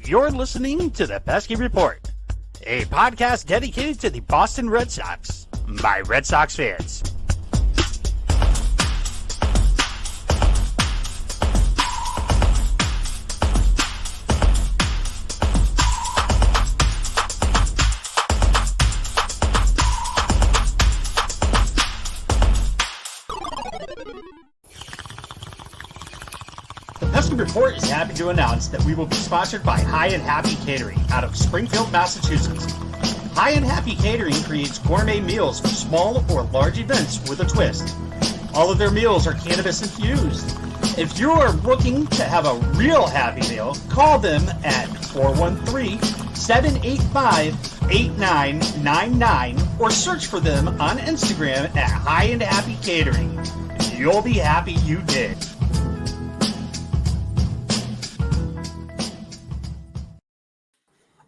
You're listening to the Pesky Report, a podcast dedicated to the Boston Red Sox by Red Sox fans. The Pesky Report is happy to announce that we will be sponsored by High and Happy Catering out of Springfield, Massachusetts. High and Happy Catering creates gourmet meals for small or large events with a twist. All of their meals are cannabis infused. If you are looking to have a real happy meal, call them at 413-785-8999 or search for them on Instagram at High and Happy Catering. You'll be happy you did.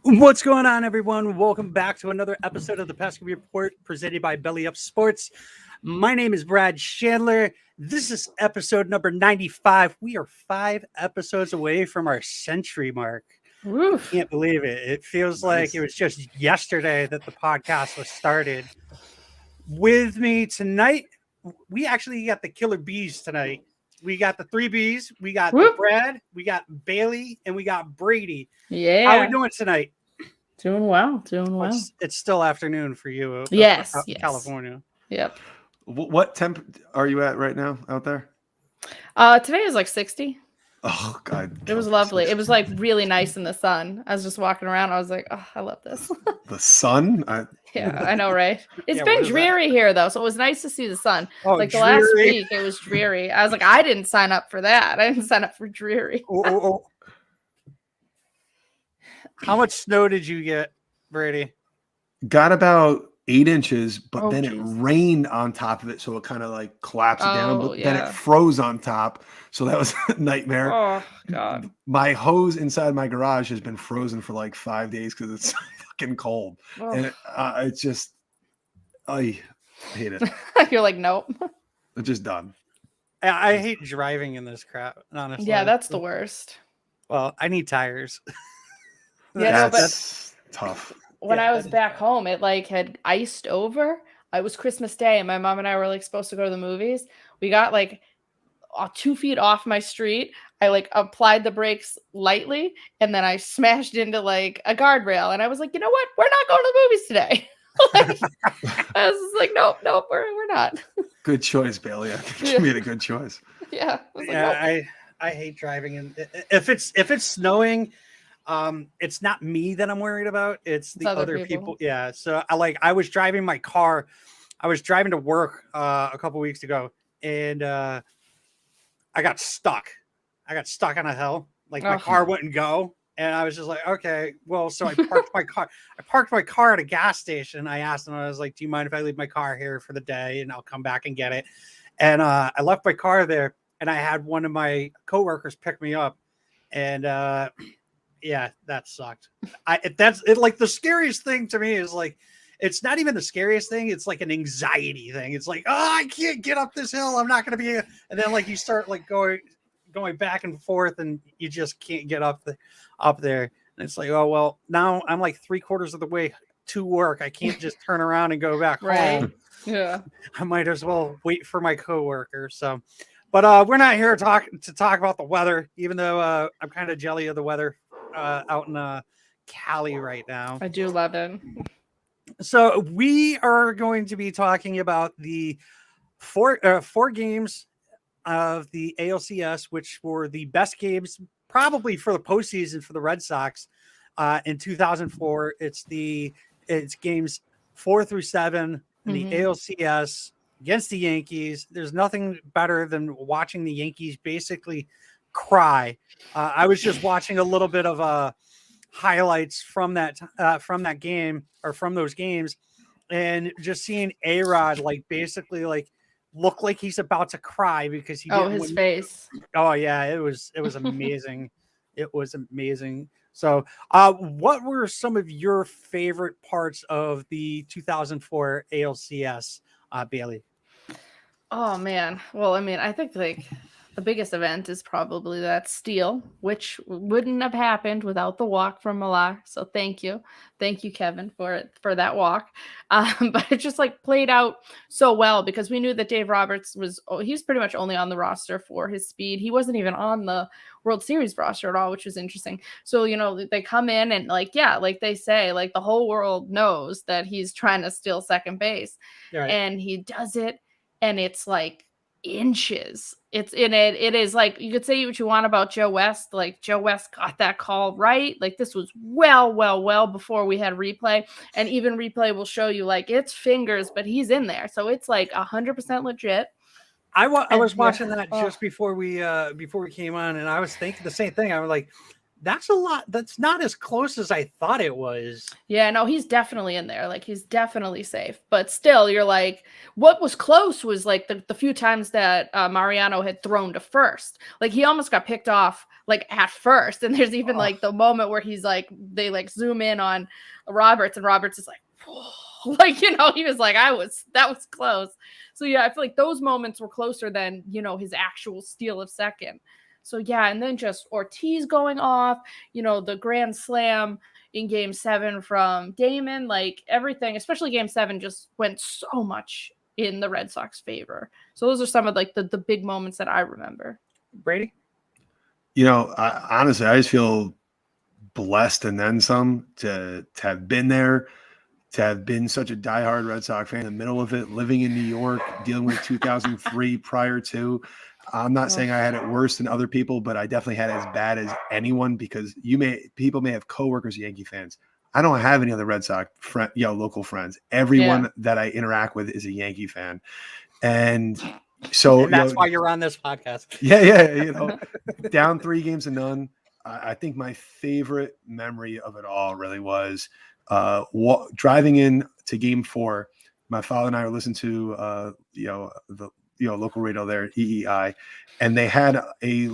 What's going on, everyone? Welcome back to another episode of the Pesky Report presented by Belly Up Sports. My name is Brad Chandler. This is episode number 95. We are 5 episodes away from our century mark. Oof. Can't believe it. It feels like it was just yesterday that the podcast was started. With me tonight, we actually got the killer bees tonight. We got the 3 Bs. We got Brad, we got Bailey, and we got Brady. Yeah. How are we doing tonight? Doing well. It's still afternoon for you. Yes. California. Yep. What temp are you at right now out there? Today is like 60. Oh God. It was lovely. It was like really nice in the sun. I was just walking around. I was like, oh, I love this. The sun? Yeah, I know, right? It's Yeah, been dreary here though, so it was nice to see the sun. Like the last week, it was dreary. I was like, I didn't sign up for that. I didn't sign up for dreary. Oh. How much snow did you get, Brady? Got about 8 inches, but then geez. it rained on top of it, so it kind of like collapsed down. But then yeah. it froze on top, so that was a nightmare. Oh God. My hose inside my garage has been frozen for like 5 days because it's fucking cold, and it's just I hate it. You're like, nope. It's just done. I hate driving in this crap, honestly. Yeah, that's the worst. Well, I need tires. Yeah, That's tough. When I was back home, it like had iced over. It was Christmas Day, and my mom and I were like supposed to go to the movies. We got like 2 feet off my street. I like applied the brakes lightly, and then I smashed into like a guardrail. And I was like, you know what? We're not going to the movies today. I was just like, nope, we're not. Good choice, Bailey. I think you made a good choice. Yeah. I hate driving, and if it's snowing. It's not me that I'm worried about. It's the other people. Yeah. So I was driving my car. I was driving to work a couple weeks ago, and I got stuck. I got stuck on a hill. Like my car wouldn't go, and I was just like, okay, well, so I parked my car. I parked my car at a gas station. I asked them. I was like, do you mind if I leave my car here for the day, and I'll come back and get it? And I left my car there, and I had one of my coworkers pick me up, and yeah, that sucked. That's like the scariest thing to me is like, it's not even the scariest thing. It's like an anxiety thing. It's like, oh, I can't get up this hill. I'm not going to be. And then like you start like going back and forth, and you just can't get up there. And it's like, oh, well, now I'm like 3/4 of the way to work. I can't just turn around and go back home. Yeah. I might as well wait for my coworker. So, but we're not here to talk about the weather, even though I'm kind of jelly of the weather out in Cali right now. I do love it. So we are going to be talking about the four games of the ALCS, which were the best games probably for the postseason for the Red Sox in 2004. It's games 4 through 7 in the ALCS against the Yankees. There's nothing better than watching the Yankees basically cry. I was just watching a little bit of highlights from that game or from those games, and just seeing A-Rod like basically like look like he's about to cry because he didn't his win. face. Oh yeah, it was amazing. It was amazing. So, what were some of your favorite parts of the 2004 ALCS, Bailey? Oh man. Well, I mean, I think like the biggest event is probably that steal, which wouldn't have happened without the walk from Millar. So thank you, Kevin, for that walk. But it just like played out so well because we knew that Dave Roberts he's pretty much only on the roster for his speed. He wasn't even on the World Series roster at all, which was interesting. So they come in and like they say, like the whole world knows that he's trying to steal second base, Right. and he does it, and it's like inches. It is like, you could say what you want about Joe West. Like Joe West got that call right. Like this was well before we had replay, and even replay will show you like it's fingers, but he's in there, so it's like 100% legit. I was watching that just before we came on, and I was thinking the same thing. I was like, that's a lot. That's not as close as I thought it was. Yeah, no, he's definitely in there. Like he's definitely safe. But still, you're like, what was close was like the few times that Mariano had thrown to first. Like he almost got picked off like at first. And there's even like the moment where he's like, they like zoom in on Roberts, and Roberts is like, whoa. Like, he was like, that was close. So yeah, I feel like those moments were closer than, his actual steal of second. So yeah, and then just Ortiz going off, the grand slam in game 7 from Damon, like everything, especially game 7, just went so much in the Red Sox favor. So those are some of like the big moments that I remember. Brady? Honestly, I just feel blessed and then some to have been there, to have been such a diehard Red Sox fan in the middle of it, living in New York, dealing with 2003 prior to. I'm not saying I had it worse than other people, but I definitely had it as bad as anyone, because people may have coworkers, Yankee fans. I don't have any other Red Sox local friends. Everyone that I interact with is a Yankee fan. And so and that's why you're on this podcast. Yeah. Down 3 games to none. I think my favorite memory of it all really was driving in to game 4. My father and I were listening to the local radio there, EEI, and they had a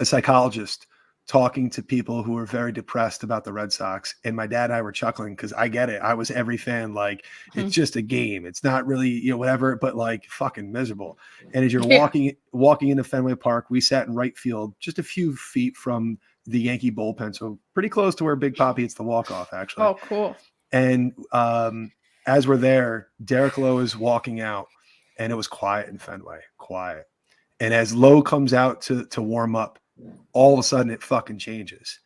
psychologist talking to people who were very depressed about the Red Sox. And my dad and I were chuckling because I get it. I was every fan, like, it's just a game. It's not really, whatever, but like fucking miserable. And as you're walking into Fenway Park, we sat in right field, just a few feet from the Yankee bullpen. So pretty close to where Big Papi hits the walk-off, actually. Oh, cool. And as we're there, Derek Lowe is walking out, and it was quiet in Fenway, quiet. And as Lowe comes out to warm up, all of a sudden it fucking changes.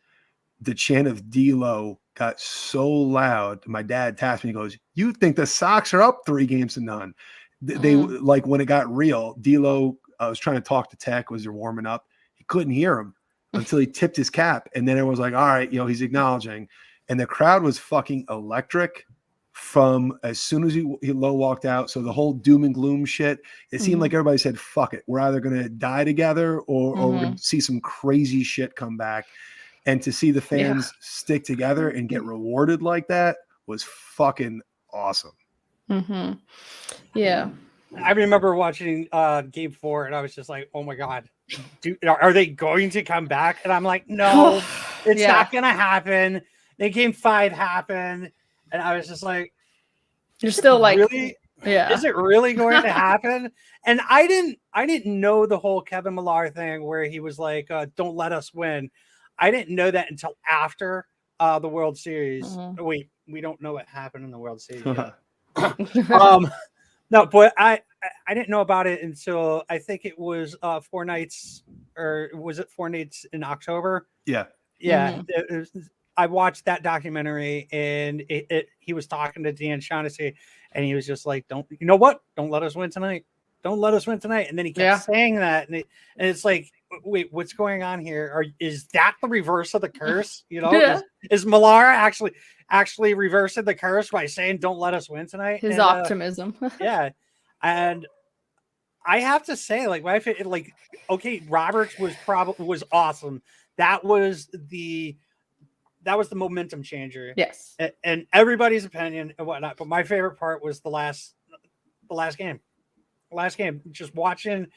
The chant of D-Lo got so loud. My dad tapped me and goes, "You think the Sox are up 3 games to none?" They like, when it got real, D-Lo was trying to talk to Tech as they're warming up. He couldn't hear him until he tipped his cap. And then it was like, all right, he's acknowledging. And the crowd was fucking electric from as soon as he Lowe walked out. So the whole doom and gloom shit, it seemed like everybody said, fuck it. We're either going to die together or we're going to see some crazy shit come back. And to see the fans stick together and get rewarded like that was fucking awesome. Mm-hmm. Yeah. I remember watching game 4, and I was just like, oh my God, are they going to come back? And I'm like, no, it's not going to happen. Then game 5 happened. And I was just like, you're still like, really? Yeah. Is it really going to happen? And I didn't know the whole Kevin Millar thing where he was like, don't let us win. I didn't know that until after the World Series. Wait, we don't know what happened in the World Series yet. No, but I didn't know about it until I think it was 4 nights, or was it 4 nights in October? Yeah. Yeah. I watched that documentary, and he was talking to Dan Shaughnessy, and he was just like, don't let us win tonight. Don't let us win tonight. And then he kept saying that. And it's like, wait, what's going on here? Is that the reverse of the curse? Is Millar actually reversing the curse by saying, don't let us win tonight? His optimism. Yeah. And I have to say, like, Roberts was awesome. That was the momentum changer. Yes. And everybody's opinion and whatnot. But my favorite part was the last game. last game, just watching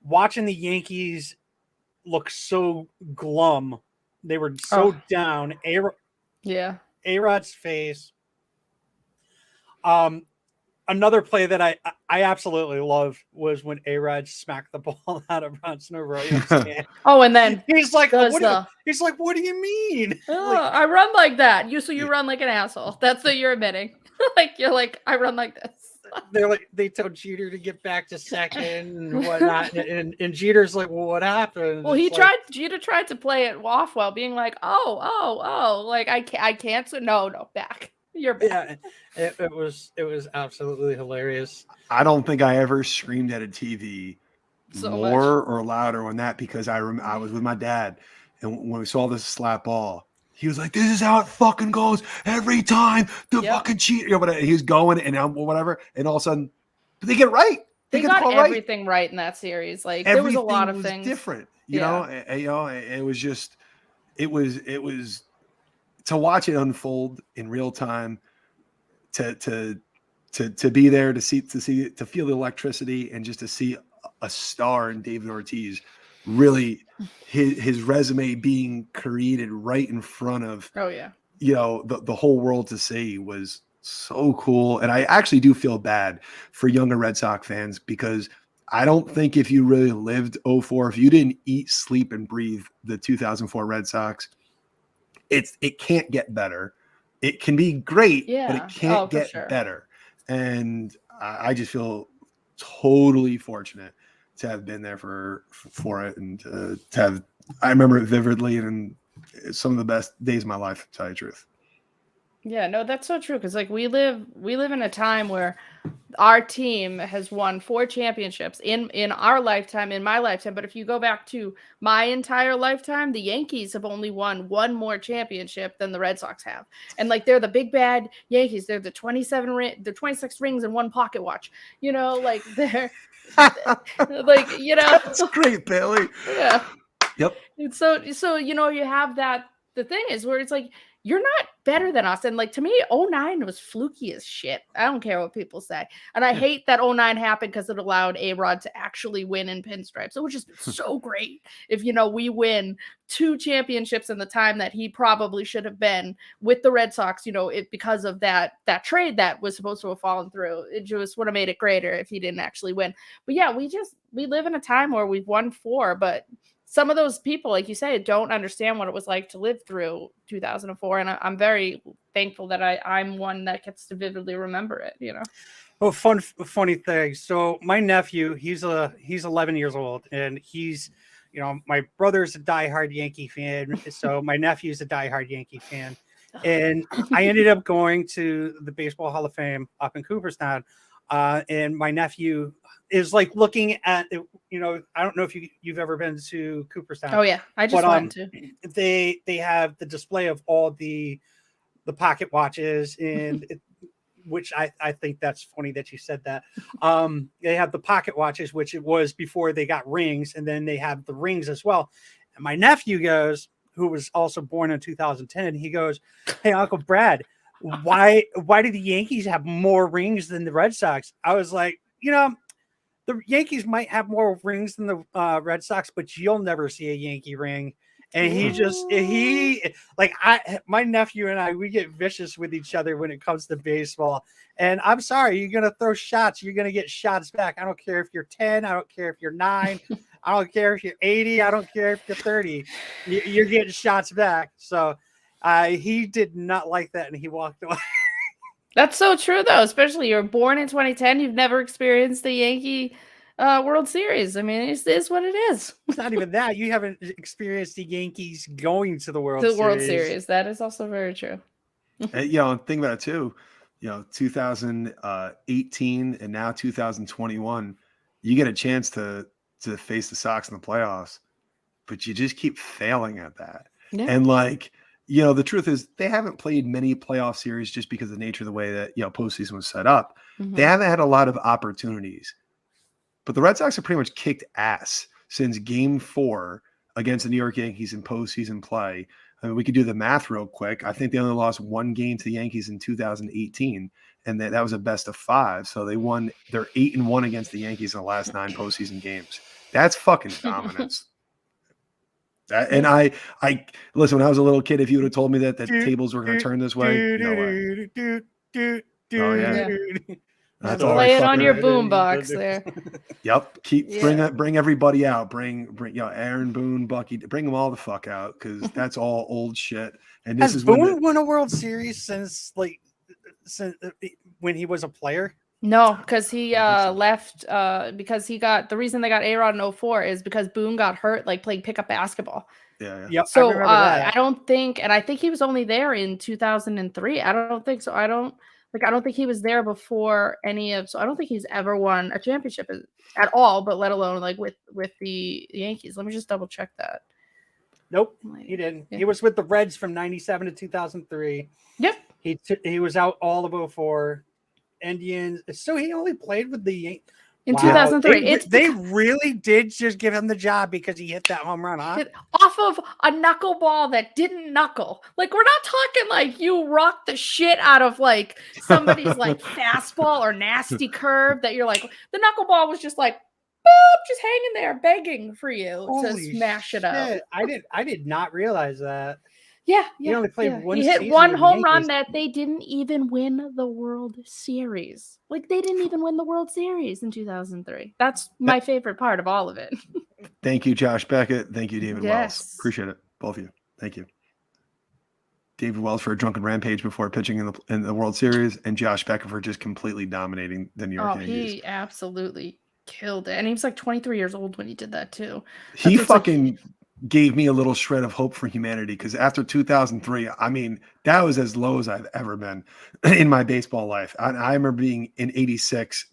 the Yankees look so glum. They were so down. A-Rod's face. Another play that I absolutely loved was when A-Rod smacked the ball out of Bronson Arroyo's hand. And then he's like, what do you mean? I run like that. You run like an asshole. That's what you're admitting. You're like, I run like this. They told Jeter to get back to second and whatnot, and Jeter's like, well, what happened? Well, Jeter tried to play it off well, being like, like I can't. No, back. You're back. Yeah, it was absolutely hilarious. I don't think I ever screamed at a TV more or louder on that, because I was with my dad, and when we saw this slap ball, he was like, "This is how it fucking goes every time. The fucking cheat." But he was going and whatever, and all of a sudden, they get it right. They got everything right in that series. Like there was a lot of things different. You know, it was just, it was to watch it unfold in real time, to be there, to feel the electricity, and just to see a star in David Ortiz, really his resume being created right in front of the whole world to see, was so cool. And I actually do feel bad for younger Red Sox fans, because I don't think if you really lived 04, if you didn't eat, sleep, and breathe the 2004 Red Sox, it can't get better. It can be great, but it can't get better. And I just feel totally fortunate to have been there for it, and to have, I remember it vividly, and some of the best days of my life, to tell you the truth. Yeah, no, that's so true. Because like we live in a time where our team has won 4 championships in our lifetime, in my lifetime. But if you go back to my entire lifetime, the Yankees have only won 1 more championship than the Red Sox have. And like they're the big bad Yankees. They're the 26 rings in 1 pocket watch. You know, like they're like, you know, that's great, Bailey. Yeah. Yep. And so you know, you have that. The thing is where it's like, you're not better than us. And like, to me, 09 was fluky as shit. I don't care what people say. And I hate that 09 happened, because it allowed A-Rod to actually win in pinstripes. It would just be so great if, you know, we win 2 championships in the time that he probably should have been with the Red Sox, you know, because of that trade that was supposed to have fallen through. It just would have made it greater if he didn't actually win. But yeah, we live in a time where we've won 4, but some of those people, like you say, don't understand what it was like to live through 2004. And I'm very thankful that I'm one that gets to vividly remember it, you know? Oh, funny thing. So my nephew, he's 11 years old, and he's, you know, my brother's a diehard Yankee fan. So my nephew's a diehard Yankee fan. And I ended up going to the Baseball Hall of Fame up in Cooperstown. And my nephew is like looking at, you know, I don't know if you've ever been to Cooperstown. Oh yeah, I just went to. They have the display of all the pocket watches, and which I think that's funny that you said that. They have the pocket watches, which it was before they got rings, and then they have the rings as well. And my nephew goes, who was also born in 2010, he goes, "Hey, Uncle Brad, why do the Yankees have more rings than the Red Sox?" I was like, you know, the Yankees might have more rings than the Red Sox, but you'll never see a Yankee ring. And my nephew and I, we get vicious with each other when it comes to baseball. And I'm sorry, you're going to throw shots. You're going to get shots back. I don't care if you're 10. I don't care if you're 9. I don't care if you're 80. I don't care if you're 30. You're getting shots back. So he did not like that, and he walked away. That's so true, though. Especially you're born in 2010. You've never experienced the Yankee World Series. I mean, it is what it is. It's not even that. You haven't experienced the Yankees going to the World Series. World Series. That is also very true. You know, think about it too. You know, 2018 and now 2021, you get a chance to face the Sox in the playoffs, but you just keep failing at that. Yeah. And like, you know, the truth is they haven't played many playoff series just because of the nature of the way that, you know, postseason was set up. Mm-hmm. They haven't had a lot of opportunities, but the Red Sox have pretty much kicked ass since Game 4 against the New York Yankees in postseason play I mean, we could do the math real quick. I think they only lost one game to the Yankees in 2018, and that was a best of 5. So they won. They're 8-1 against the Yankees in the last 9 postseason games. That's fucking dominance. And I listen. When I was a little kid, if you would have told me that the tables were going to turn this way, no way. Oh yeah. That's all Play right, it on your fucker. boombox there. Yep. Bring everybody out. Bring Aaron Boone, Bucky. Bring them all the fuck out because that's all old shit. And this is Boone won a World Series since when he was a player. No, because he left because the reason they got A-Rod in 04 is because Boone got hurt like playing pickup basketball. Yeah. Yep, so I don't think, and I think he was only there in 2003. I don't think so. I don't think he was there before so I don't think he's ever won a championship at all, but let alone like with the Yankees. Let me just double check that. Nope, he didn't. Yeah. He was with the Reds from 97 to 2003. Yep. He was out all of 04. Indians. So he only played with the Yankees. In 2003. They really did just give him the job because he hit that home run off of a knuckleball that didn't knuckle. Like, we're not talking like you rocked the shit out of like somebody's like fastball or nasty curve that you're like, the knuckleball was just like, boop, just hanging there begging for you to smash it up. I did not realize that. Yeah. He only played one. He hit one home run that they didn't even win the World Series. Like, they didn't even win the World Series in 2003. That's my favorite part of all of it. Thank you, Josh Beckett. Thank you, David Wells. Appreciate it, both of you. Thank you, David Wells, for a drunken rampage before pitching in the World Series, and Josh Beckett for just completely dominating the New York Yankees. He absolutely killed it, and he was like 23 years old when he did that too. He fucking gave me a little shred of hope for humanity, because after 2003, I mean, that was as low as I've ever been in my baseball life. I remember being in 86,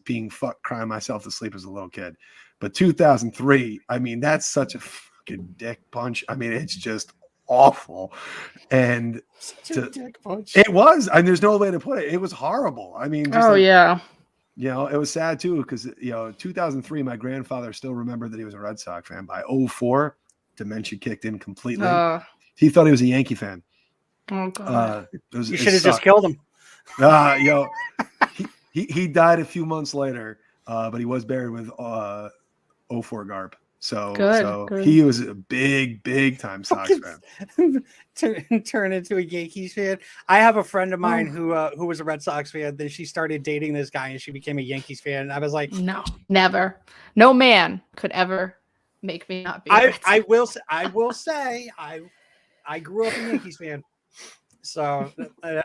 crying myself to sleep as a little kid. But 2003, I mean, that's such a fucking dick punch. I mean, it's just awful. And dick punch. It was, and there's no way to put it. It was horrible. I mean, yeah. You know, it was sad too, because 2003, my grandfather still remembered that he was a Red Sox fan. By 04, dementia kicked in completely. He thought he was a Yankee fan. Oh God! You should have just killed him. He died a few months later, but he was buried with 04 garb. So good. He was a big time Sox fan. Turn into a Yankees fan. I have a friend of mine who was a Red Sox fan. Then she started dating this guy, and she became a Yankees fan. And I was like, no, never. No man could ever make me not be. I will say I grew up a Yankees fan, so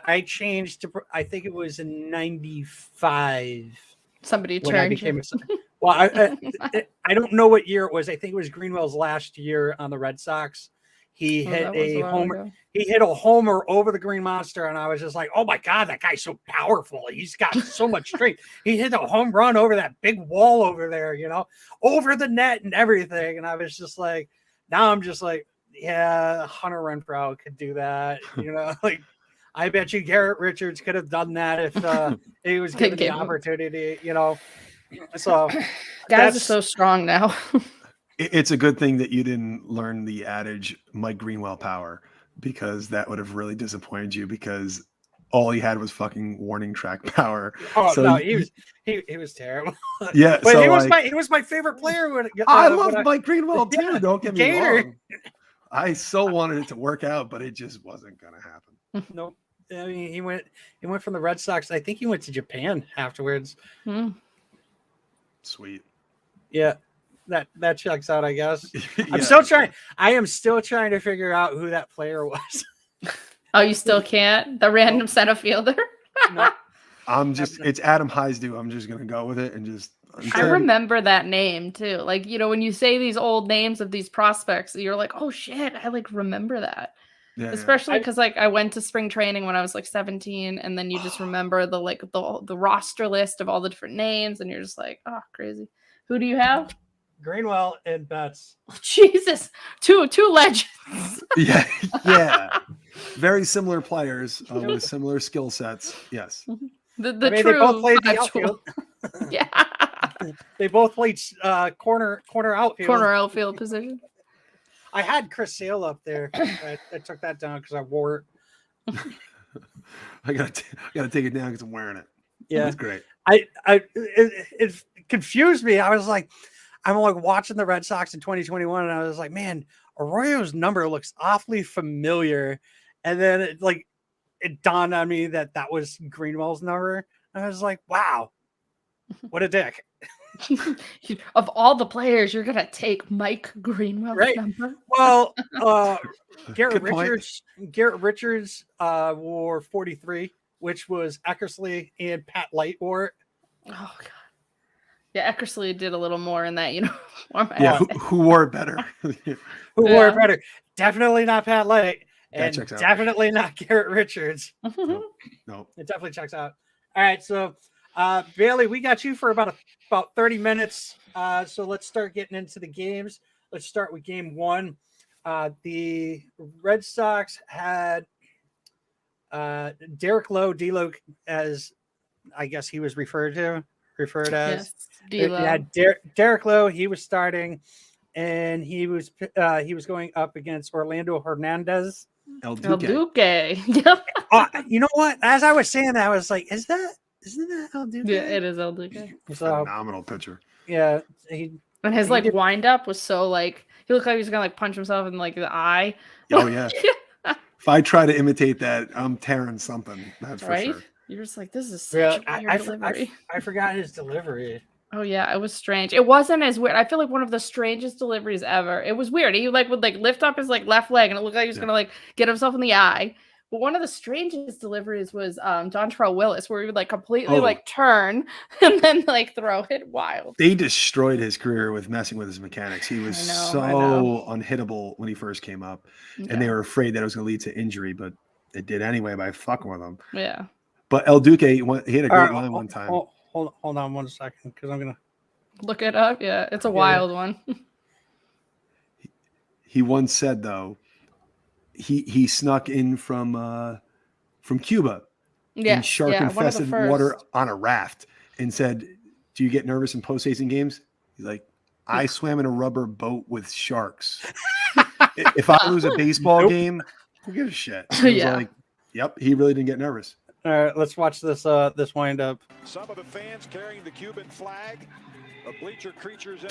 I changed to, I think it was in 95. Somebody turned you. Well, I don't know what year it was. I think it was Greenwell's last year on the Red Sox. He hit a homer. He hit a homer over the Green Monster, and I was just like, "Oh my God, that guy's so powerful! He's got so much strength." He hit a home run over that big wall over there, over the net and everything. And I was just like, now I'm just like, yeah, Hunter Renfroe could do that, like. I bet you Garrett Richards could have done that if he was given the opportunity, So guys are so strong now. It's a good thing that you didn't learn the adage Mike Greenwell power, because that would have really disappointed you, because all he had was fucking warning track power. Oh no, he was terrible. Yeah, but so he was my favorite player. I love Mike Greenwell too. Yeah, don't get me wrong. I so wanted it to work out, but it just wasn't gonna happen. Nope. I mean, he went from the Red Sox. I think he went to Japan afterwards. Sweet. Yeah, that checks out, I guess. Yeah. I am still trying to figure out who that player was. Oh, you still can't? The random center fielder? No. It's Adam Heisdu. I'm just gonna go with it and just. I remember that name too. Like, when you say these old names of these prospects, you're like, oh shit, I remember that. Yeah, especially because I went to spring training when I was 17, and then you just remember the roster list of all the different names, and you're just like, oh, crazy. Who do you have? Greenwell and Betts. Oh, Jesus, two legends. Yeah. Very similar players with similar skill sets. Yes. True. They both played the outfield. Yeah. They both played corner outfield. Corner outfield position. I had Chris Sale up there. I took that down because I wore it. I gotta take it down because I'm wearing it. Yeah, that's great. It confused me. I'm like watching the Red Sox in 2021, and I was like, man, Arroyo's number looks awfully familiar. And then it dawned on me that was Greenwell's number. And I was like, wow, what a dick. Of all the players, you're gonna take Mike Greenwell's number. Well, Garrett Richards wore 43, which was Eckersley and Pat Light wore it. Oh god. Yeah, Eckersley did a little more in that, uniform. Yeah, who wore it better? Wore it better? Definitely not Pat Light, and checks out. definitely not Garrett Richards. No, it definitely checks out. All right, so Bailey, we got you for about 30 minutes. So let's start getting into the games. Let's start with game one. The Red Sox had Derek Lowe, D-Lo, as I guess he was referred as. Yes, D-Lo. Yeah, Derek Lowe. He was starting, and he was going up against Orlando Hernandez. El Duque. Yep. You know what? As I was saying that, I was like, isn't that El Duque? Yeah, it is El Duque. Phenomenal pitcher. Yeah, and his wind up was so he looked like he was gonna punch himself in the eye. Oh yeah. If I try to imitate that, I'm tearing something. That's for sure. You're just like, this is such a weird delivery. I forgot his delivery. Oh yeah, it was strange. It wasn't as weird. I feel like one of the strangest deliveries ever. It was weird. He would lift up his left leg, and it looked like he was gonna get himself in the eye. But one of the strangest deliveries was Dontrell Willis, where he would completely turn and then throw it wild. They destroyed his career with messing with his mechanics. He was so unhittable when he first came up, and they were afraid that it was going to lead to injury, but it did anyway by fucking with him. Yeah. But El Duque, he had a great line one time. Hold on 1 second, because I'm gonna look it up. Yeah, it's a wild one. He once said though, he snuck in from Cuba in shark-infested water on a raft and said, "Do you get nervous in postseason games?" He's like, "I swam in a rubber boat with sharks. If I lose a baseball game, who gives a shit?" Yep, he really didn't get nervous. All right, let's watch this wind up. Some of the fans carrying the Cuban flag. The bleacher creatures in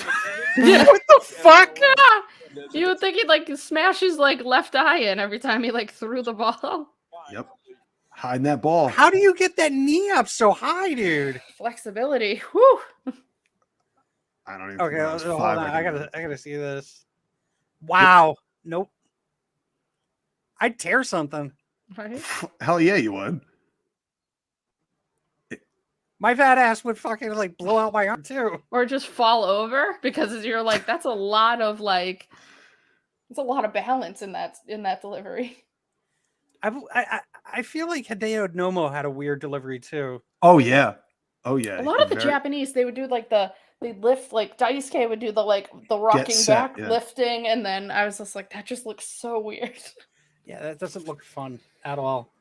the what the fuck? Yeah. You would think he'd smash his left eye in every time he threw the ball. Yep. Hiding that ball. How do you get that knee up so high, dude? Flexibility. Whew. I don't even Okay, hold on. I gotta see this. Wow. Nope. I'd tear something. Right? Hell yeah, you would. My fat ass would fucking blow out my arm too, or just fall over because you're that's a lot of it's a lot of balance in that delivery. I feel like Hideo Nomo had a weird delivery too. Oh yeah. A lot of the Japanese, they would do they'd lift Daisuke would do the rocking back lifting, and then I was just that just looks so weird. Yeah, that doesn't look fun at all.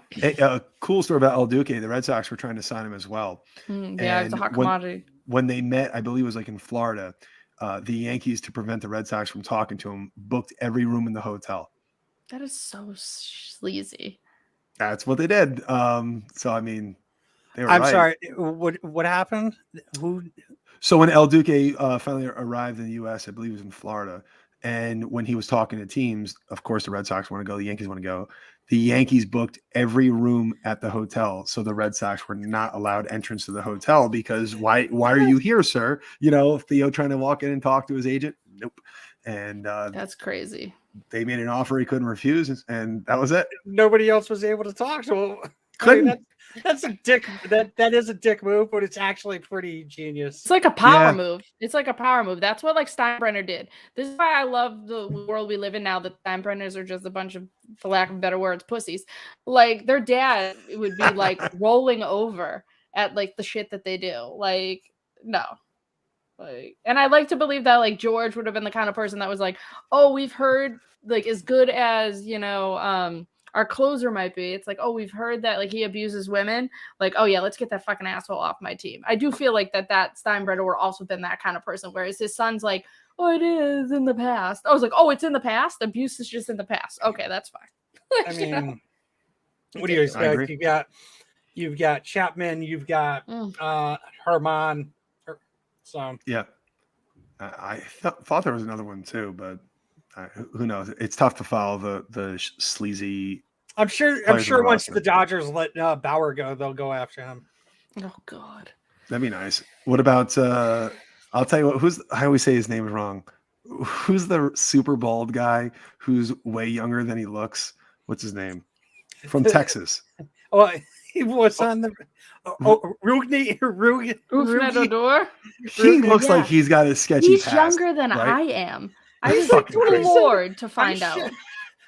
Hey, a cool story about El Duque. The Red Sox were trying to sign him as well. Yeah, it's a hot commodity. When they met, I believe it was in Florida, the Yankees, to prevent the Red Sox from talking to him, booked every room in the hotel. That is so sleazy. That's what they did. So I mean, they were I'm right. sorry. What happened? So when El Duque finally arrived in the U.S., I believe it was in Florida, and when he was talking to teams, of course the Red Sox want to go, the Yankees want to go. The Yankees booked every room at the hotel, so the Red Sox were not allowed entrance to the hotel because why are you here, sir? Theo trying to walk in and talk to his agent. Nope. And that's crazy. They made an offer he couldn't refuse, and that was it. Nobody else was able to talk to him. Couldn't. That's a dick. That is a dick move, but it's actually pretty genius. It's like a power move. It's like a power move. That's what Steinbrenner did. This is why I love the world we live in now. That Steinbrenners are just a bunch of, for lack of better words, pussies. Their dad would be rolling over at the shit that they do. No. And I like to believe that George would have been the kind of person that was oh, we've heard as good as our closer might be. It's oh, we've heard that he abuses women. Oh yeah, let's get that fucking asshole off my team. I do feel that Steinbrenner would also been that kind of person. Whereas his son's oh, it is in the past. I was like, oh, it's in the past. Abuse is just in the past. Okay, that's fine. I You know? mean, what do you I agree. You've got Chapman, you've got Herman. So Yeah, I thought there was another one too, but who knows? It's tough to follow the sleazy. I'm sure once the Dodgers let Bauer go, they'll go after him. Oh God, that'd be nice. What about? I'll tell you what. I always say his name is wrong. Who's the super bald guy who's way younger than he looks? What's his name? From Texas. Oh, he was on the Rugi. Odor. He looks like he's got a sketchy He's past, younger than right? I am. I was like floored to find out.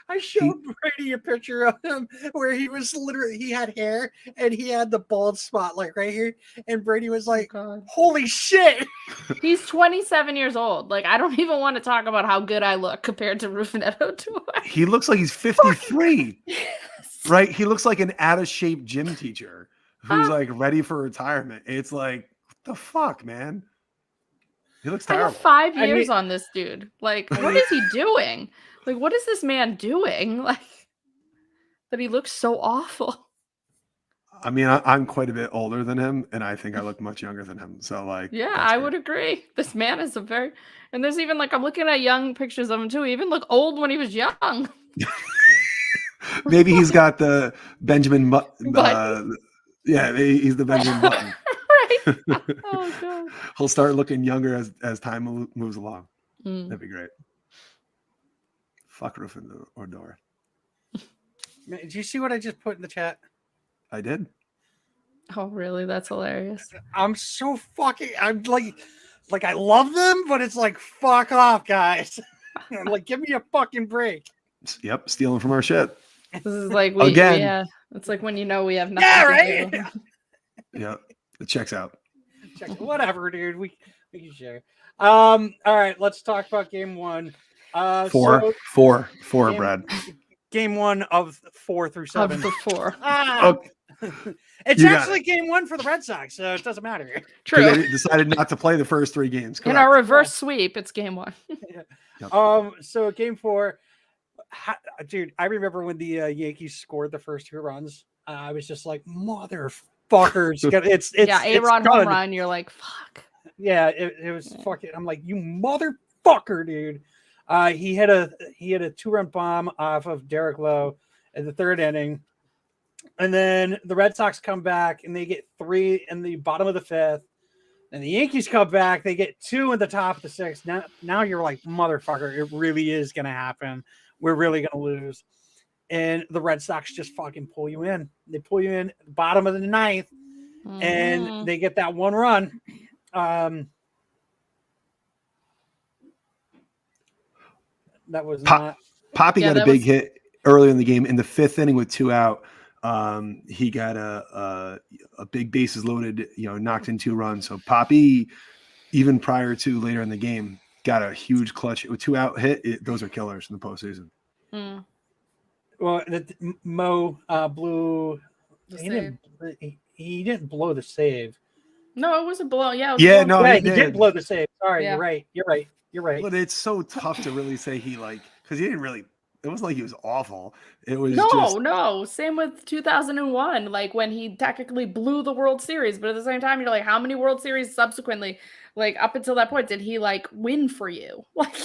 I showed Brady a picture of him where he had hair and he had the bald spot like right here, and Brady was like, "Holy shit!" He's 27 years old. Like, I don't even want to talk about how good I look compared to Rougned Odor. He looks like he's 53. Right? He looks like an out of shape gym teacher who's like ready for retirement. It's like, what the fuck, man? He looks terrible. I have 5 years on this dude. Like, what is he doing? Like, what is this man doing? Like, that he looks so awful. I mean, I'm quite a bit older than him, and I think I look much younger than him. So, like, yeah, I would agree. This man is and there's even like, I'm looking at young pictures of him too. He even looked old when he was young. Maybe he's got the Benjamin Button. Yeah, he's the Benjamin Button. Right. Oh God. He'll start looking younger as time moves along. That'd be great. Fuck Rougned Odor. Did you see what I just put in the chat? I did. Oh, really? That's hilarious. I'm so fucking. I'm like I love them, but it's like fuck off, guys. Like, give me a fucking break. Yep, stealing from our shit. This is like again. It's like when you know we have nothing. Yeah, to right. do. Yeah, it checks out. Whatever, dude. We can share. All right, let's talk about game one. Four, Brad. Game one of 4 through 7. Of the 4. Okay. It's actually game one for the Red Sox, so it doesn't matter. True. They decided not to play the first 3 games. Correct. In our reverse sweep, it's game 1. Yep. So game 4, dude, I remember when the Yankees scored the first 2 runs. I was just like, motherfuckers. It's A-Rod home run. You're like, fuck. Yeah, it was fucking. I'm like, you motherfucker, dude. He hit a 2-run bomb off of Derek Lowe in the 3rd inning. And then the Red Sox come back and they get 3 in the bottom of the 5th. And the Yankees come back, they get 2 in the top of the 6th. Now you're like, motherfucker, it really is going to happen. We're really going to lose. And the Red Sox just fucking pull you in. They pull you in at the bottom of the 9th, and they get that 1 run. That was Poppy got a big hit early in the game in the 5th inning with 2 out. He got a big bases loaded, knocked in 2 runs. So Poppy, even prior to later in the game, got a huge clutch with 2 out hit. Those are killers in the postseason. Well, Mo blew. He didn't blow the save. No, it was a blow. Yeah. He did blow the save. Sorry, you're right. But it's so tough to really say because he didn't really. It wasn't like he was awful. It was no. Same with 2001, like when he technically blew the World Series, but at the same time, you're like, how many World Series subsequently, like up until that point, did he like win for you? Like,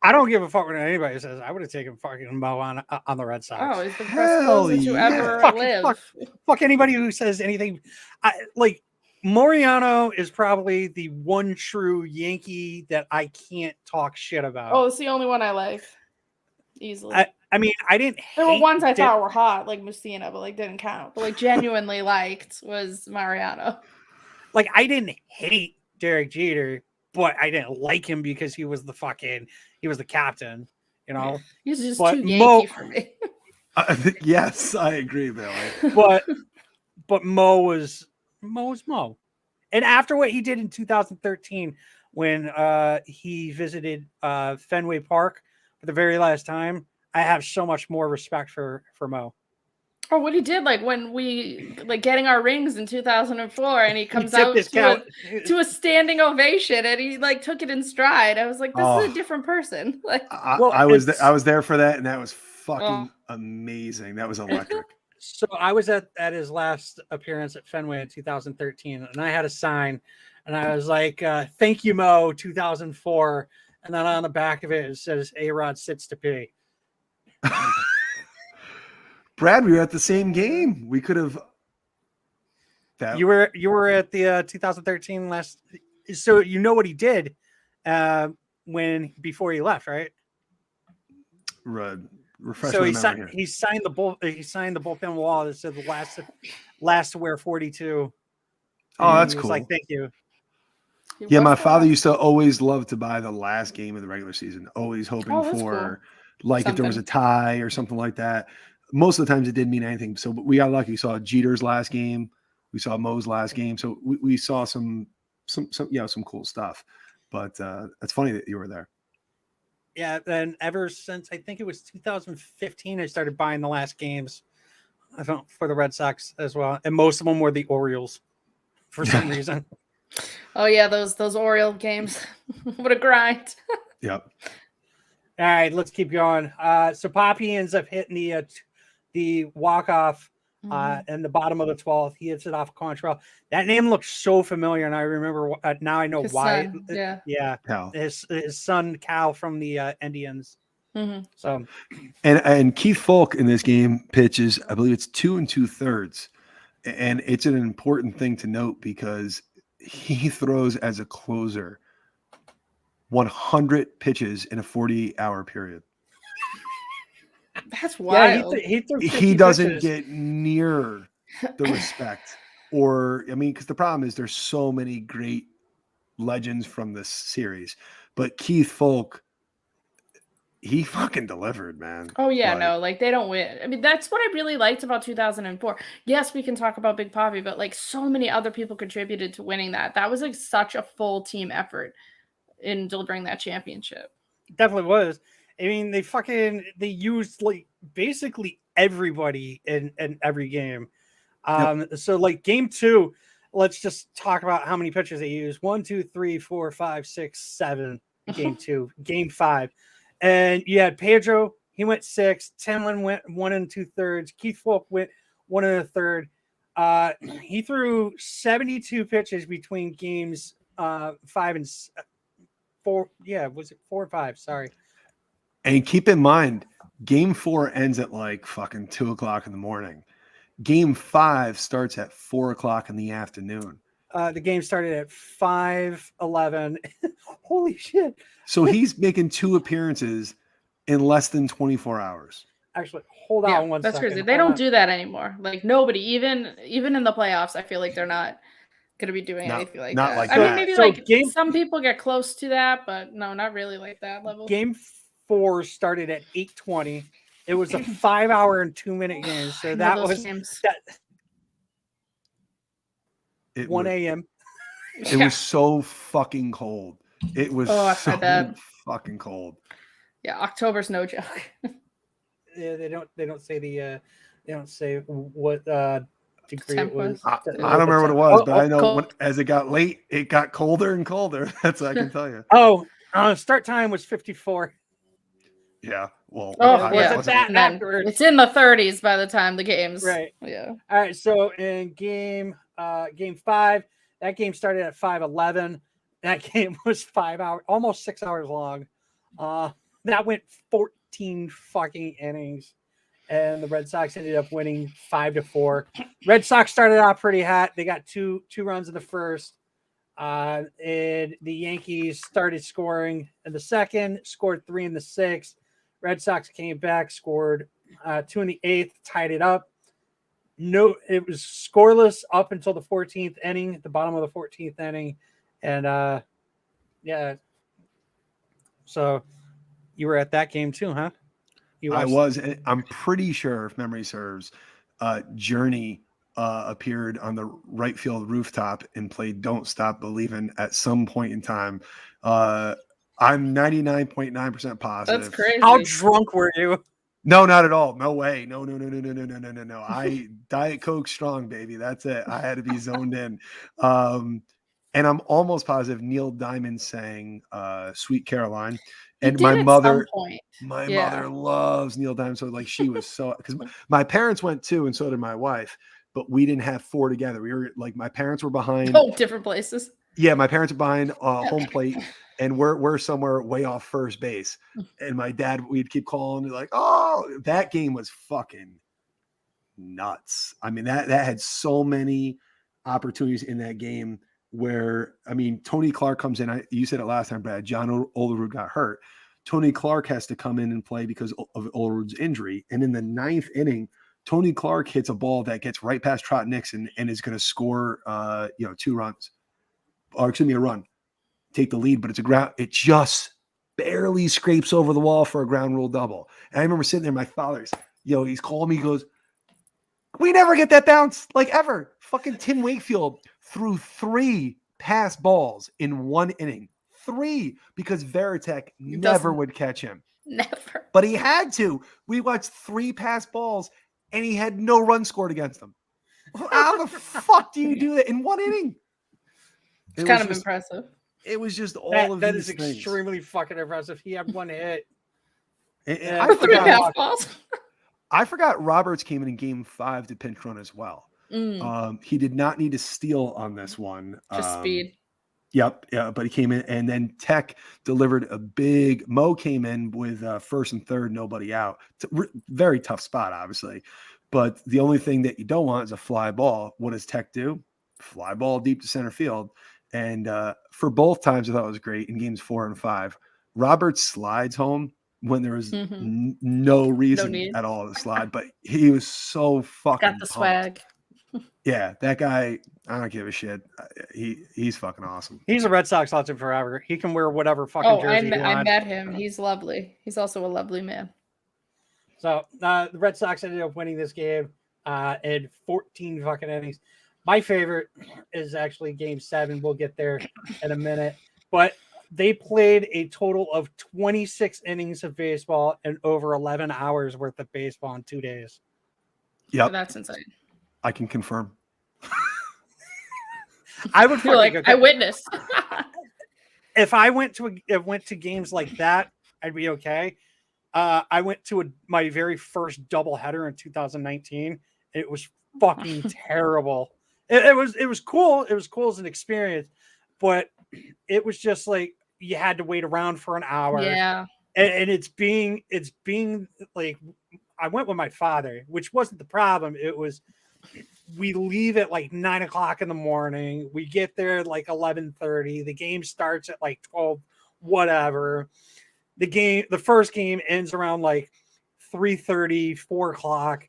I don't give a fuck what anybody says. I would have taken fucking Mo on the Red Sox. Oh, he's the best closer to ever live. Fuck anybody who says anything. Mariano is probably the one true Yankee that I can't talk shit about. Oh, it's the only one I like. Easily. I mean, I didn't hate. There were ones I thought were hot, like Messina, but like didn't count. But like genuinely liked was Mariano. Like, I didn't hate Derek Jeter, but I didn't like him because he was the captain, He's just too Yankee for me. Yes, I agree, Billy. But Mo was Mo. And after what he did in 2013 when he visited Fenway Park for the very last time, I have so much more respect for Mo. Or what he did, like when we getting our rings in 2004, and he comes out to a standing ovation, and he like took it in stride. I was like, this is a different person. Like, I was there for that, and that was fucking amazing. That was electric. So I was at his last appearance at Fenway in 2013, and I had a sign, and I was like, "Thank you, Mo, 2004," and then on the back of it says, "A-Rod sits to pee." Brad, we were at the same game. We could have. You were at the 2013 last. So you know what he did before he left, right? Right. Refresh So my he memory signed the bullpen wall that said the last to wear 42. Oh, that's cool. Like, thank you. Yeah, my father used to always love to buy the last game of the regular season, always hoping for like if there was a tie or something like that. Most of the times it didn't mean anything. So but we got lucky. We saw Jeter's last game. We saw Mo's last game. So we saw some cool stuff. But it's funny that you were there. Yeah, and ever since I think it was 2015, I started buying the last games. For the Red Sox as well, and most of them were the Orioles for some reason. Oh yeah, those Oriole games. What a grind. Yep. All right, let's keep going. So Poppy ends up hitting the walk-off in the bottom of the 12th. He hits it off Quantrill. That name looks so familiar, and I remember now I know his why. Son, yeah. Cal. His son Cal from the Indians. Mm-hmm. So, and Keith Folk in this game pitches, I believe it's 2 2/3, and it's an important thing to note because he throws as a closer 100 pitches in a 40-hour period. That's wild. Yeah, he doesn't get near the respect, because the problem is there's so many great legends from this series, but Keith Folk, he fucking delivered, man. Oh yeah, they don't win. I mean, that's what I really liked about 2004. Yes, we can talk about Big Poppy, but like so many other people contributed to winning that. That was like such a full team effort in delivering that championship. Definitely was. I mean, they used like basically everybody in every game. So like game 2, let's just talk about how many pitchers they used. 1, 2, 3, 4, 5, 6, 7. Game 2, game 5. And you had Pedro, he went 6. Timlin went 1 2/3. Keith Folk went 1 1/3. He threw 72 pitches between games 5 and 4. Yeah, was it 4 or 5? Sorry. And keep in mind, game 4 ends at like fucking 2:00 in the morning. Game 5 starts at 4:00 in the afternoon. The game started at 5:11. Holy shit. So he's making 2 appearances in less than 24 hours. Actually, hold on one second. That's crazy. They don't do that anymore. Like nobody, even in the playoffs, I feel like they're not going to be doing anything like that. Like I mean, maybe so some people get close to that, but no, not really like that level. Game 4 started at 8:20. It was a 5-hour and 2-minute game. So that was at 1 a.m. It was so fucking cold. It was so fucking cold. Yeah, October's no joke. Yeah, they don't say what degree it was. I don't remember what it was, but I know as it got late, it got colder and colder. That's what I can tell you. Start time was 54. Yeah. Well, it's in the 30s by the time the game's right. Yeah. All right. So in game 5, that game started at 5:11. That game was 5 hours, almost 6 hours long. That went 14 fucking innings, and the Red Sox ended up winning 5-4. Red Sox started out pretty hot. They got two runs in the first. And the Yankees started scoring in the second, scored 3 in the 6th. Red Sox came back, scored 2 in the 8th, tied it up. No, it was scoreless up until the 14th inning, the bottom of the 14th inning. And yeah. So you were at that game too, huh? I was. I'm pretty sure, if memory serves, Journey appeared on the right field rooftop and played Don't Stop Believin' at some point in time. I'm 99.9% positive. That's crazy. How drunk were you? No, not at all. No way. No. I Diet Coke strong, baby. That's it. I had to be zoned in. And I'm almost positive Neil Diamond sang Sweet Caroline. And He did at some point. My Yeah. mother loves Neil Diamond. So like she was so, because my parents went too, and so did my wife, but we didn't have four together. We were like, my parents were behind. Oh, different places. Yeah, my parents are behind home plate, and we're somewhere way off first base. And my dad, we'd keep calling, like, oh, that game was fucking nuts. I mean, that had so many opportunities in that game where, I mean, Tony Clark comes in. You said it last time, Brad. John Olerud got hurt. Tony Clark has to come in and play because of Olerud's injury. And in the ninth inning, Tony Clark hits a ball that gets right past Trot Nixon and is going to score, 2 runs. Or excuse me, a run, take the lead, but it's a ground. It just barely scrapes over the wall for a ground rule double. And I remember sitting there, my father's, he's calling me, he goes, we never get that bounce, like ever. Fucking Tim Wakefield threw 3 pass balls in 1 inning. 3, because Veritek never would catch him. Never. But he had to. We watched 3 pass balls, and he had no run scored against them. How the fuck do you do that in 1 inning? It's kind of impressive. It was just all of that these is things. extremely fucking impressive. He had 1 hit. And I forgot Roberts came in game 5 to pinch run as well. He did not need to steal on this one. Just speed. Yep. Yeah, but he came in, and then Tech delivered a big. Mo came in with first and third, nobody out. Very tough spot, obviously. But the only thing that you don't want is a fly ball. What does Tech do? Fly ball deep to center field. And for both times, I thought it was great in games 4 and 5. Roberts slides home when there was no reason at all to slide, but he was so fucking got the swag. Yeah, that guy, I don't give a shit. He's fucking awesome. He's a Red Sox legend forever. He can wear whatever fucking jersey he wants. I met him. He's lovely. He's also a lovely man. So the Red Sox ended up winning this game in 14 fucking innings. My favorite is actually game 7. We'll get there in a minute. But they played a total of 26 innings of baseball and over 11 hours worth of baseball in 2 days. Yep. That's insane. I can confirm. I would feel like I witnessed. If I went to games like that, I'd be okay. I went to my very first doubleheader in 2019. It was fucking terrible. It was cool. It was cool as an experience, but it was just like you had to wait around for an hour. Yeah. And it's being like, I went with my father, which wasn't the problem. It was, we leave at like 9 o'clock in the morning. We get there at like 11:30. The game starts at like 12, whatever. The first game ends around like 3:30, 4 o'clock.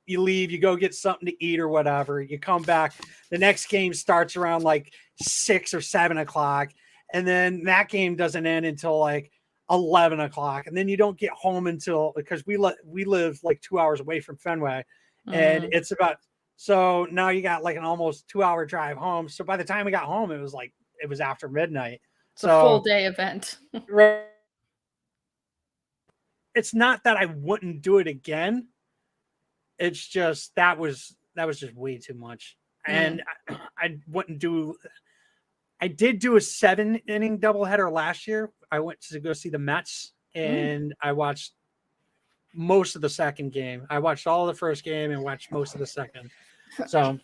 You leave, you go get something to eat or whatever. You come back. The next game starts around like 6 or 7 o'clock. And then that game doesn't end until like 11 o'clock. And then you don't get home until, because we live like 2 hours away from Fenway. And it's about, so now you got like an almost 2-hour drive home. So by the time we got home, it was after midnight. It's a full day event. It's not that I wouldn't do it again. It's just that was just way too much. And I wouldn't do. I did do a 7-inning doubleheader last year. I went to go see the Mets, and I watched most of the second game. I watched all of the first game and watched most of the second. So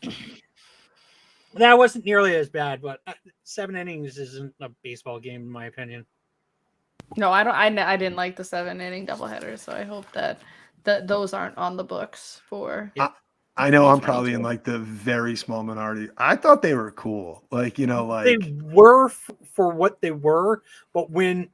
that wasn't nearly as bad, but 7 innings isn't a baseball game in my opinion. No, I don't. I didn't like the 7-inning doubleheader, so I hope that those aren't on the books for. I know I'm probably in like the very small minority. I thought they were cool. Like, like they were for what they were. But when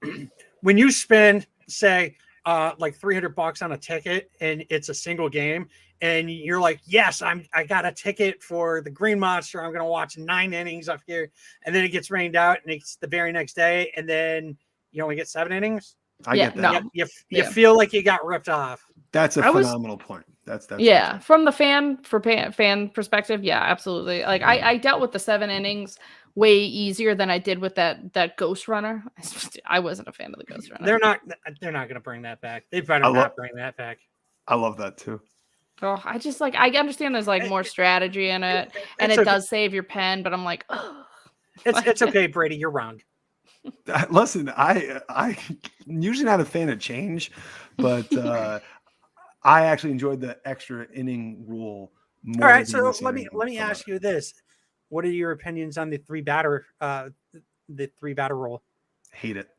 you spend, say, like $300 on a ticket and it's a single game and you're like, yes, I got a ticket for the Green Monster. I'm going to watch 9 innings up here. And then it gets rained out and it's the very next day. And then you only get 7 innings. I get that. No. You feel like you got ripped off. That's a phenomenal point. That's from the fan perspective. Yeah, absolutely. Like I dealt with the 7 innings way easier than I did with that Ghost Runner. I wasn't a fan of the Ghost Runner. They're not going to bring that back. They better not bring that back. I love that too. Oh, I just like, I understand there's like more strategy in it, and it does save your pen, but I'm like, oh. It's okay, Brady. You're wrong. Listen, I'm usually not a fan of change, but I actually enjoyed the extra inning rule more. All right, so let me ask you this: what are your opinions on the three batter rule? Hate it.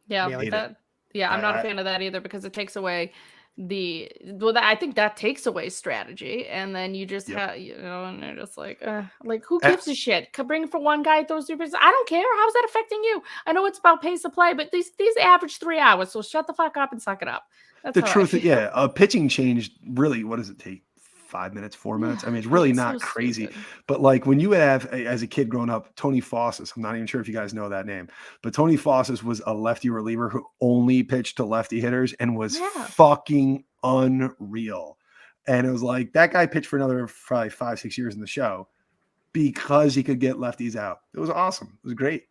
Yeah, I'm not a fan of that either, because it takes away I think that takes away strategy, and then you just have, and they're just like who gives a shit? Bring for one guy, throws 3 pitches. I don't care. How's that affecting you? I know it's about pace of play, but these average 3 hours, so shut the fuck up and suck it up. That's the truth. A pitching change, really, what does it take? 5 minutes, 4 minutes. I mean, it's really not so crazy. Stupid. But like when you would have, as a kid growing up, Tony Fawcett, I'm not even sure if you guys know that name, but Tony Fawcett was a lefty reliever who only pitched to lefty hitters and was fucking unreal. And it was like, that guy pitched for another probably 5-6 years in the show because he could get lefties out. It was awesome. It was great.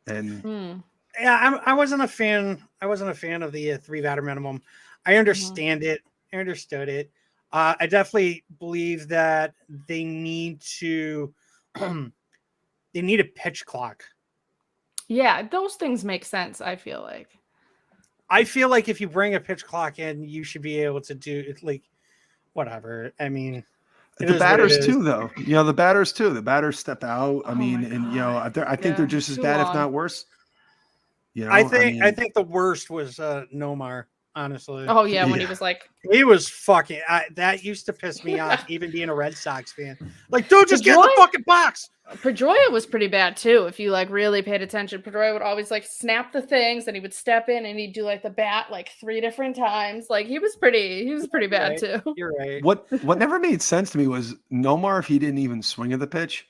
And I wasn't a fan. I wasn't a fan of the 3 batter minimum. I understand it. I understood it. I definitely believe that they need to they need a pitch clock. Yeah, those things make sense, I feel like. If you bring a pitch clock in, you should be able to do it, like, whatever. I mean, the batters too, though. The batters too. The batters step out. I mean, and I think they're just as bad, if not worse. I think the worst was Nomar. Honestly. Oh yeah, when he was like, he was fucking. That used to piss me off, even being a Red Sox fan. Like, dude, just get in the fucking box. Pedroia was pretty bad too. If you like really paid attention, Pedroia would always like snap the things, and he would step in and he'd do like the bat like 3 different times. Like he was pretty bad too. You're right. What never made sense to me was Nomar, if he didn't even swing at the pitch,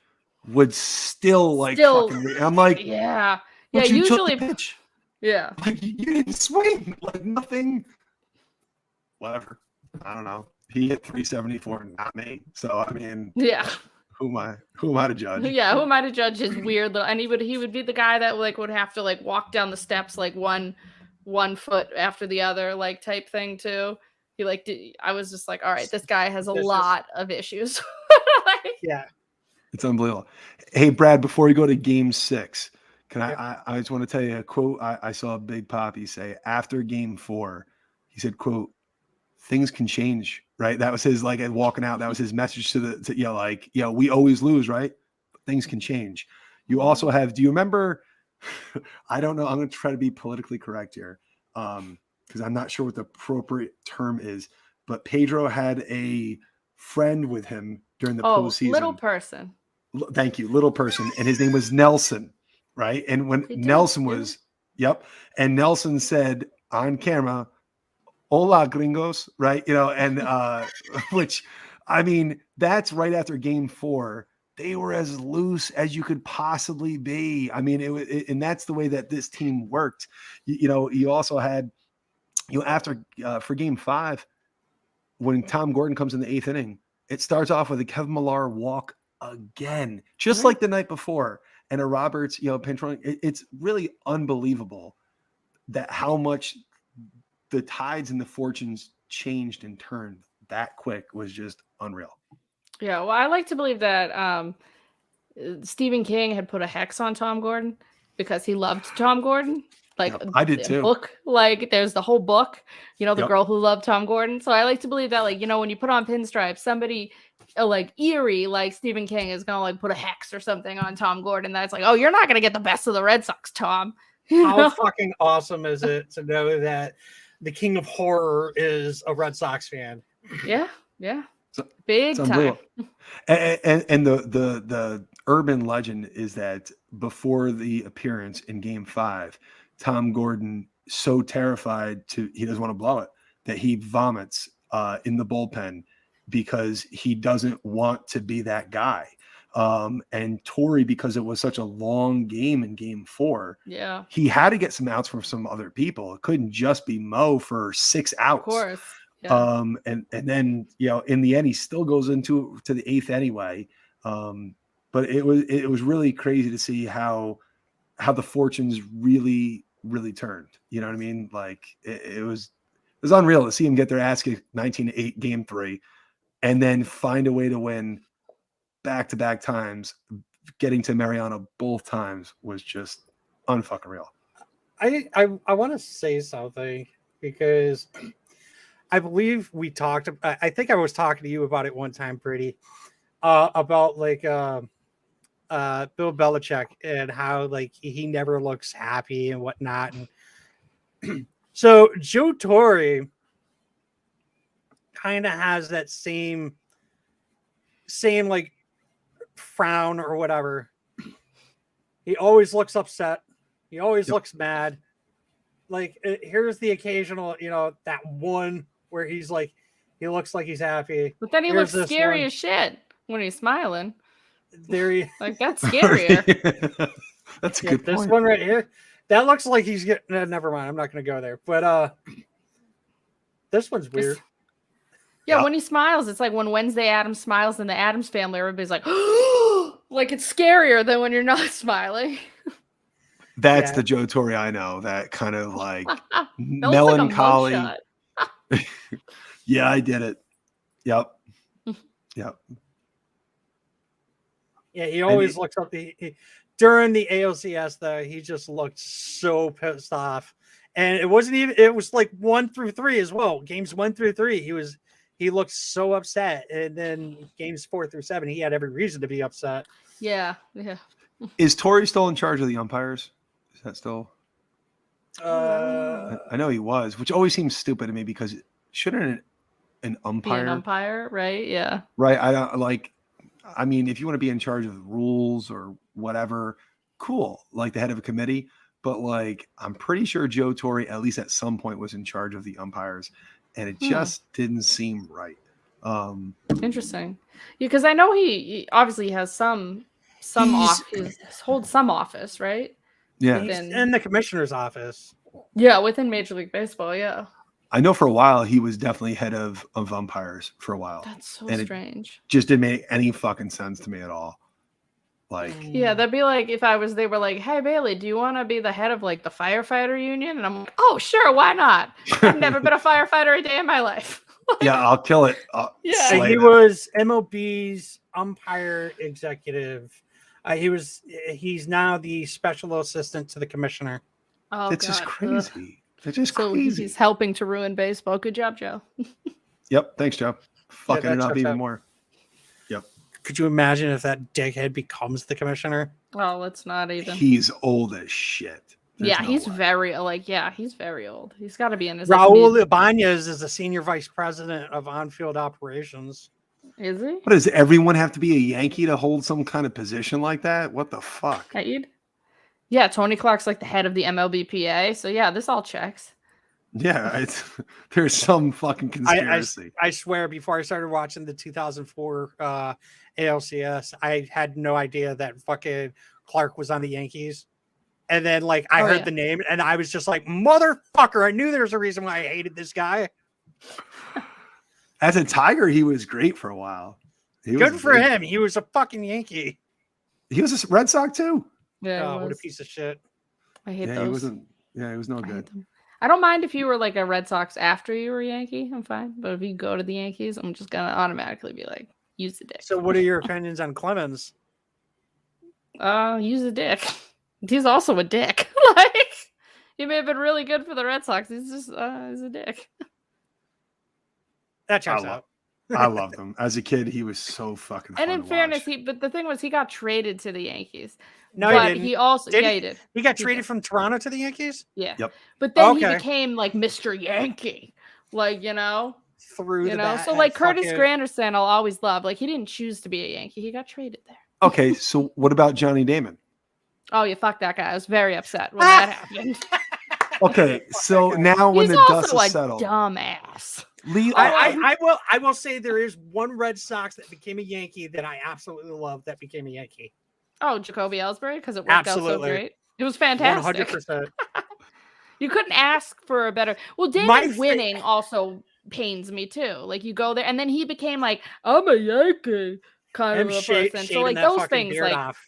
would still fucking. I'm like, yeah. Usually pitch. Yeah. Like, you didn't swing. Like, nothing. Whatever. I don't know. He hit 374, not me. So, I mean, who am I to judge? Yeah, who am I to judge his weird little, and he would be the guy that like would have to like walk down the steps like one foot after the other, like type thing too. He I was just like, all right, this guy has a lot of issues. Yeah. It's unbelievable. Hey, Brad, before we go to game 6, I just want to tell you a quote I saw Big Papi say after game 4. He said, quote, "Things can change," right? That was his, like, walking out. That was his message to we always lose, right? But things can change. You also have, do you remember, I don't know, I'm going to try to be politically correct here because I'm not sure what the appropriate term is, but Pedro had a friend with him during the postseason. Little person. Thank you, little person. And his name was Nelson. Right. And when Nelson was, and Nelson said on camera, "Hola, gringos," right? And which, I mean, that's right after game 4. They were as loose as you could possibly be. I mean, and that's the way that this team worked. You also had, after for game 5, when Tom Gordon comes in the 8th inning, it starts off with a Kevin Millar walk again, just like the night before. And a Roberts, pinch running. It's really unbelievable that how much the tides and the fortunes changed and turned that quick was just unreal. Yeah, well, I like to believe that Stephen King had put a hex on Tom Gordon because he loved Tom Gordon. Like, I did too. Book, like there's the whole book, the girl who loved Tom Gordon. So I like to believe that, like, when you put on pinstripes, somebody like eerie, like Stephen King is gonna like put a hex or something on Tom Gordon. That's like, oh, you're not gonna get the best of the Red Sox, Tom. How fucking awesome is it to know that the king of horror is a Red Sox fan? Yeah. Big time. And the urban legend is that before the appearance in game 5, Tom Gordon so terrified he doesn't want to blow it that he vomits in the bullpen because he doesn't want to be that guy. And Torrey, because it was such a long game in game 4, he had to get some outs from some other people. It couldn't just be Mo for 6 outs. Of course. And then, in the end, he still goes to the 8th anyway. But it was really crazy to see how the fortunes really turned. You know what I mean? Like it was unreal to see him get their ass kicked 19-8 game 3, and then find a way to win back-to-back times. Getting to Mariano both times was just unfucking real. I want to say something because I believe we talked. I think I was talking to you about it one time, Pretty, about like Bill Belichick and how like he never looks happy and whatnot. And so Joe Torre kind of has that same like frown or whatever. He always looks upset. He always looks mad. Like here's the occasional, that one where he's like, he looks like he's happy. But then he looks scary as shit when he's smiling. There like that's scarier. That's a good point. This one right here, that looks like he's getting. Never mind, I'm not going to go there. But this one's weird. Yeah, when he smiles, it's like when Wednesday Addams smiles in the Addams Family. Everybody's like, like it's scarier than when you're not smiling. That's the Joe Torre I know. That kind of like melancholy. Like yeah, I did it. Yep. Yep. Yeah, he always looks up. During the ALCS, though, he just looked so pissed off, and it wasn't even. It was like 1 through 3 as well. Games 1 through 3, he looked so upset, and then games 4 through 7, he had every reason to be upset. Yeah. Is Torre still in charge of the umpires? Is that still? I know he was, which always seems stupid to me because shouldn't an umpire be an umpire, right? Yeah. Right. I mean, if you want to be in charge of the rules or whatever, cool. Like the head of a committee, but like I'm pretty sure Joe Torre at least at some point was in charge of the umpires, and it just didn't seem right. Interesting. Yeah, because I know he obviously has some office, holds some office, right? Yeah, he's in the commissioner's office. Yeah, within Major League Baseball. Yeah. I know for a while he was definitely head of umpires for a while. That's so and strange. It just didn't make any fucking sense to me at all. Like, yeah, that'd be like if they were like, "Hey Bailey, do you want to be the head of like the firefighter union?" And I'm like, "Oh, sure, why not? I've never been a firefighter a day in my life." Yeah, I'll kill it. Yeah, he was MLB's umpire executive. He's now the special assistant to the commissioner. Oh, it's just crazy. It's just so crazy. He's helping to ruin baseball. Good job, Joe. Yep. Thanks, Joe. Fucking it up even more. Yep. Could you imagine if that dickhead becomes the commissioner? Oh, let's not even. He's old as shit. He's very he's very old. He's got to be in his. Raul Ibanez is the senior vice president of on-field operations. Is he? What does everyone have to be a Yankee to hold some kind of position like that? What the fuck? Yeah, Tony Clark's like the head of the MLBPA. So yeah, this all checks. Yeah, there's some fucking conspiracy. I swear, before I started watching the 2004 ALCS, I had no idea that fucking Clark was on the Yankees. And then, like, I heard the name, and I was just like, motherfucker, I knew there was a reason why I hated this guy. As a Tiger, he was great for a while. Good for him. He was a fucking Yankee. He was a Red Sox, too. Yeah, what a piece of shit. I hate those. He was no good. I don't mind if you were like a Red Sox after you were a Yankee. I'm fine. But if you go to the Yankees, I'm just going to automatically be like, use the dick. So what are your opinions on Clemens? Use the dick. He's also a dick. Like, he may have been really good for the Red Sox. He's just, he's a dick. That checks out. I loved him. As a kid, he was so fucking fun. And in fairness, but the thing was, he got traded to the Yankees. No, but he didn't. He also, he did. He got traded from Toronto to the Yankees? Yeah. Yep. But then he became like Mr. Yankee. Like, through so like Curtis Granderson, I'll always love. Like, he didn't choose to be a Yankee. He got traded there. Okay, so what about Johnny Damon? Oh, you fuck that guy. I was very upset when that happened. Okay, so now when He's the dust also is settled, dumbass. I will say there is one Red Sox that became a Yankee that I absolutely love that became a Yankee. Oh, Jacoby Ellsbury, because it worked out so great. It was fantastic. 100%. You couldn't ask for a better. Well, Damon winning also pains me too. Like, you go there, and then he became like, I'm a Yankee. kind Him of a person. So shaving like that those fucking things beard like off.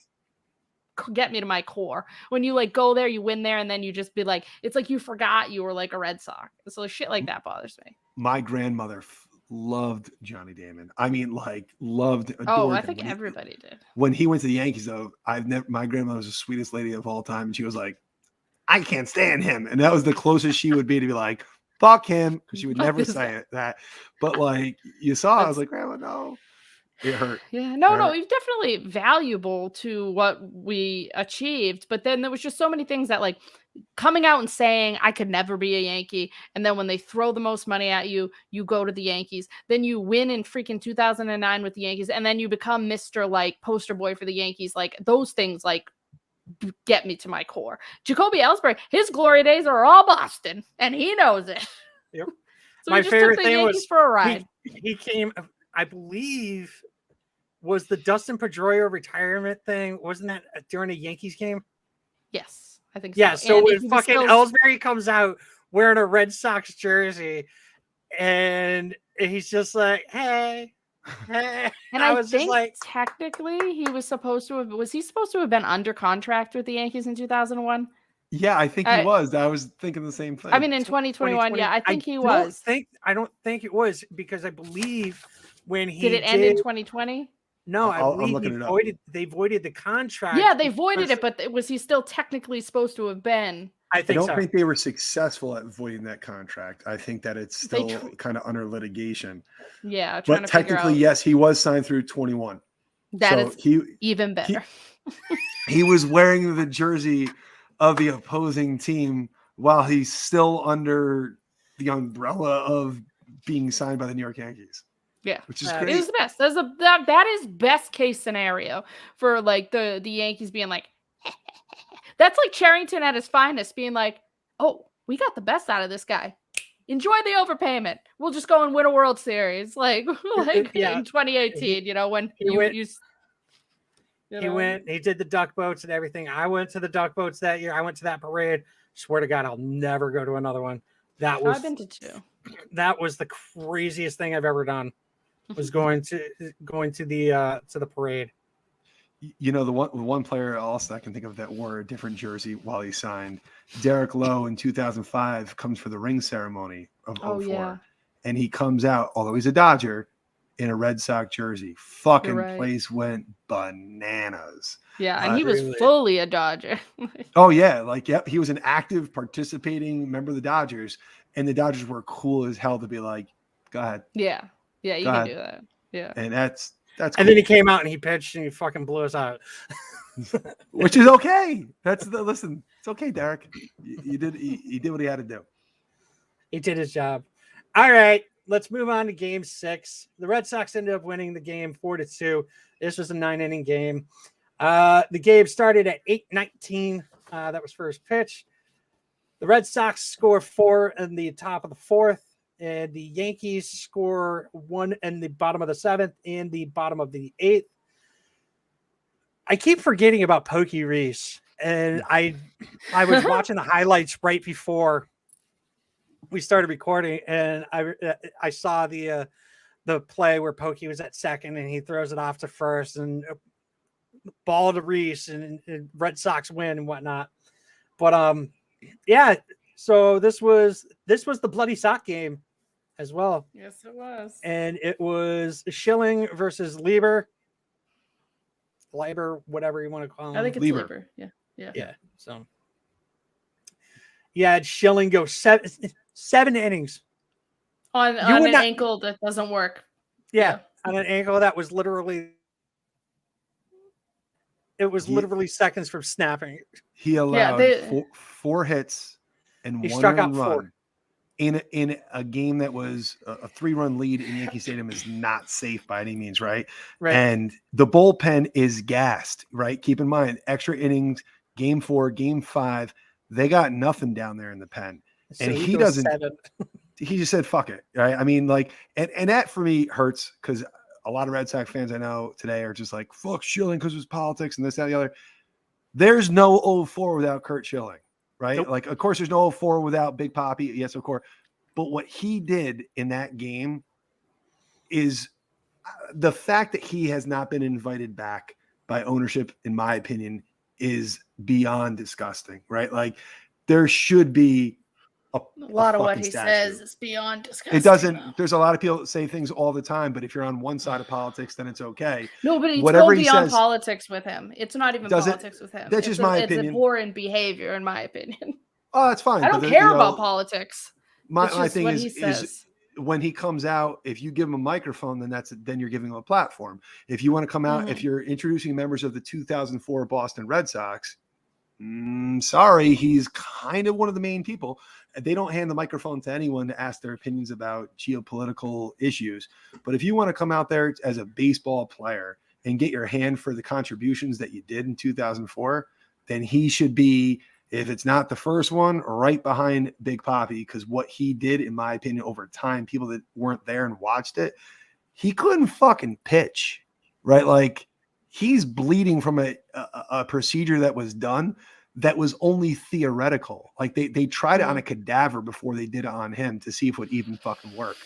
get me to my core. When you like go there, you win there, and then you just be like, it's like you forgot you were like a Red Sox. So shit like that bothers me. My grandmother loved Johnny Damon. I mean, like loved, adored Oh, I him. think everybody did. When he went to the Yankees, though, my grandmother was the sweetest lady of all time, and she was like, I can't stand him. And that was the closest she would be to be like, fuck him, because she would Fuck never this say guy. it that. But like you saw, I was like, Grandma, no. It hurt. Yeah, no, It hurt. he's definitely valuable to what we achieved. But then there was just so many things that like coming out and saying I could never be a Yankee. And then when they throw the most money at you, you go to the Yankees. Then you win in freaking 2009 with the Yankees. And then you become Mr. like poster boy for the Yankees. Like those things like get me to my core. Jacoby Ellsbury, his glory days are all Boston, and he knows it. Yep. So My he just favorite took the thing Yankees was for a ride. he came, I believe, was the Dustin Pedroia retirement thing. Wasn't that during a Yankees game? Yes, I think so. Yeah. So And when he was fucking still- Ellsbury comes out wearing a Red Sox jersey, and he's just like, hey. And I was think just like, technically he was supposed to have been under contract with the Yankees in 2001? Yeah, I think he was. I was thinking the same thing. I mean, in 2021, yeah, I think he was. I don't think it was, because I believe when he Did it end in 2020? No, I I'm believe looking it up. they voided the contract. Yeah, they voided because- it, but was he still technically supposed to have been? I I think don't so. think they were successful at voiding that contract. I think that it's They still kind of under litigation. Yeah, trying But to figure technically, out. yes, he was signed through 21. That So is even better. He was wearing the jersey of the opposing team while he's still under the umbrella of being signed by the New York Yankees. Yeah, which is it great. is the best. That is best case scenario for like the Yankees being like, that's like Charrington at his finest, being like, oh, we got the best out of this guy. Enjoy the overpayment. We'll just go and win a World Series, like Yeah. in 2018. when he went- you he did the duck boats and everything. I went to the duck boats that year. I went to that parade. Swear to God, I'll never go to another one. I've been to 2. That was the craziest thing I've ever done. Was going to the parade. You know, the one player also I can think of that wore a different jersey while he signed, Derek Lowe in 2005 comes for the ring ceremony of 04. Yeah. And he comes out, although he's a Dodger, in a Red Sox jersey. Fucking right. place went bananas. Yeah, and he was Really? fully a Dodger. Oh yeah, like yep, he was an active participating member of the Dodgers, and the Dodgers were cool as hell to be like, go ahead. Yeah, you Go can ahead. do that. Yeah. And that's And cool. then he came out and he pitched and he fucking blew us out. Which is okay. Listen, it's okay, Derek. You did what he had to do. He did his job. All right, let's move on to game 6. The Red Sox ended up winning the game 4-2. This was a 9-inning game. The game started at 8:19. That was first pitch. The Red Sox score 4 in the top of the 4th, and the Yankees score 1 in the bottom of the 7th and the bottom of the 8th. I keep forgetting about Pokey Reese, and I was watching the highlights right before we started recording, and I saw the play where Pokey was at second and he throws it off to first, and ball to Reese, and Red Sox win and whatnot. But yeah, so this was the bloody sock game as well. Yes, it was. And it was Schilling versus Lieber, whatever you want to call him. I think it's Lieber. Lieber. Yeah. Yeah. So yeah, Schilling go 7 innings. On would an not- ankle that doesn't work. Yeah, on an ankle that was literally. It was literally seconds from snapping. He allowed they- 4 hits and He 1 struck out earned 4. run in a game that was a 3-run lead in Yankee Stadium is not safe by any means, right? Right. And the bullpen is gassed, right? Keep in mind, extra innings, game 4, game 5, they got nothing down there in the pen. So And he goes doesn't. 7. He just said, fuck it. Right. I mean, like, and that for me hurts because a lot of Red Sox fans I know today are just like, fuck Schilling because it was politics and this, that, and the other. There's no 0-4 without Kurt Schilling, right? Nope. Like, of course, there's no 0-4 without Big Papi. Yes, of course. But what he did in that game is the fact that he has not been invited back by ownership, in my opinion, is beyond disgusting, right? Like there should be a lot of what he statue. says is beyond disgusting. It doesn't. There's a lot of people that say things all the time, but if you're on one side of politics, then it's okay. No, but it's Whatever go he beyond says, politics with him. It's not even politics with him. That's just my opinion. It's abhorrent behavior, in my opinion. Oh, that's fine. I don't care about politics. My thing is when he comes out, if you give him a microphone, then you're giving him a platform. If you want to come out, if you're introducing members of the 2004 Boston Red Sox, sorry, he's kind of one of the main people. They don't hand the microphone to anyone to ask their opinions about geopolitical issues. But if you want to come out there as a baseball player and get your hand for the contributions that you did in 2004, then he should be, if it's not the first one, right behind Big Papi, because what he did, in my opinion, over time, people that weren't there and watched it, he couldn't fucking pitch, right? Like he's bleeding from a procedure that was done that was only theoretical. Like they tried it on a cadaver before they did it on him to see if it would even fucking work.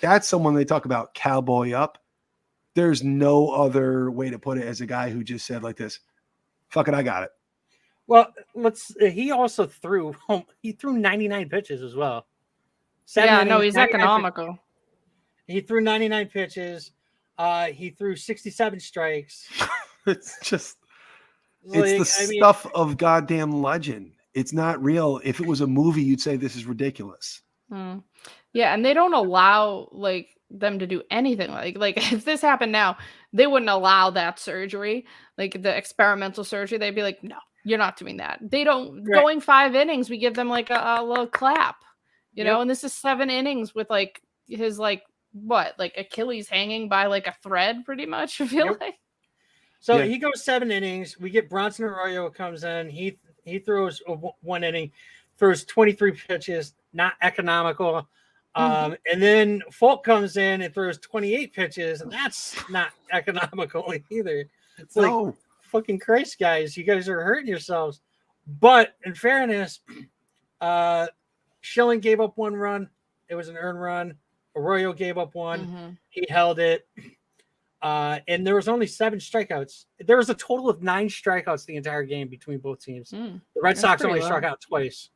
That's someone they talk about cowboy up. There's no other way to put it as a guy who just said like this, fuck it, I got it. Well, he also threw 99 pitches as well. He's economical. He threw 99 pitches. He threw 67 strikes. It's just it's the stuff of goddamn legend. It's not real. If it was a movie, you'd say this is ridiculous. Yeah, and they don't allow like them to do anything like if this happened now, they wouldn't allow that surgery, like the experimental surgery. They'd be like, no, you're not doing that. They don't. Right. Going 5 innings, we give them like a little clap, you know. And this is 7 innings with like his like Achilles hanging by like a thread, pretty much. I feel like. So he goes 7 innings. We get Bronson Arroyo comes in. He throws 1 inning, throws 23 pitches, not economical. And then Folk comes in and throws 28 pitches, and that's not economical either. It's like, fucking Christ, guys, you guys are hurting yourselves. But in fairness, Schilling gave up 1 run. It was an earned run. Arroyo gave up 1. He held it. And there was only 7 strikeouts. There was a total of 9 strikeouts the entire game between both teams. The Red Sox only struck out twice.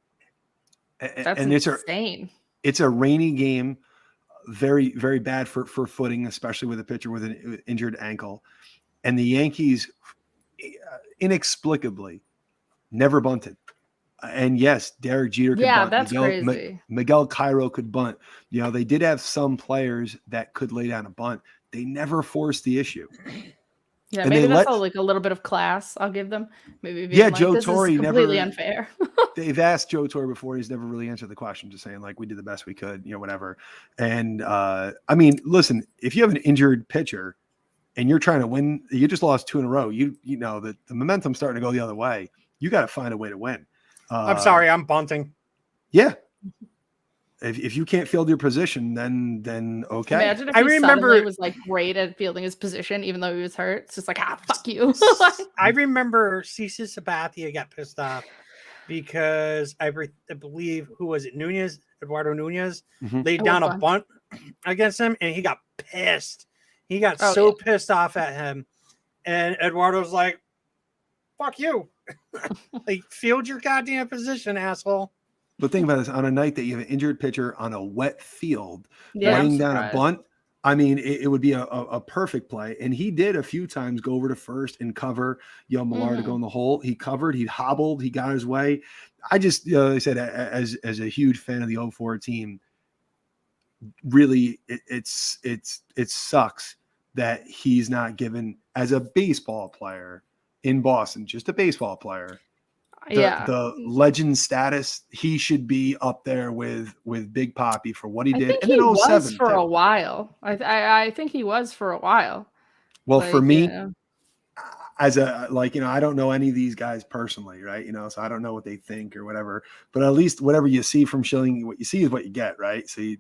That's insane. It's a rainy game, very, very bad for footing, especially with a pitcher with an injured ankle. And the Yankees inexplicably never bunted. And yes, Derek Jeter could bunt. That's crazy. Miguel Cairo could bunt. You know, they did have some players that could lay down a bunt. They never forced the issue. Yeah, and maybe that's like a little bit of class I'll give them. Maybe Joe Torre is completely unfair. They've asked Joe Torre before. He's never really answered the question, just saying like we did the best we could, you know, whatever. And I mean, listen, if you have an injured pitcher and you're trying to win, you just lost 2 in a row. You know that the momentum's starting to go the other way. You got to find a way to win. I'm sorry, I'm bunting. Yeah. If you can't field your position, then okay. Imagine if he suddenly was like great at fielding his position, even though he was hurt. It's just like, fuck you. I remember CC Sabathia got pissed off because I believe, who was it? Eduardo Nunez laid down a bunt against him, and he got pissed. He got pissed off at him, and Eduardo's like, "Fuck you!" Like, field your goddamn position, asshole. But think about this: on a night that you have an injured pitcher on a wet field, laying down a bunt, I mean, it would be a perfect play. And he did a few times go over to first and cover Millar to go in the hole. He covered, he hobbled, he got his way. I just, like I said, as a huge fan of the 04 team, really, it sucks that he's not given, as a baseball player in Boston, just a baseball player, the legend status. He should be up there with Big Papi for what he did. And then 07 was for a while. I think he was for a while. Well, for me, as a, like, you know, I don't know any of these guys personally, right? You know, so I don't know what they think or whatever, but at least whatever you see from Schilling, what you see is what you get, right? So you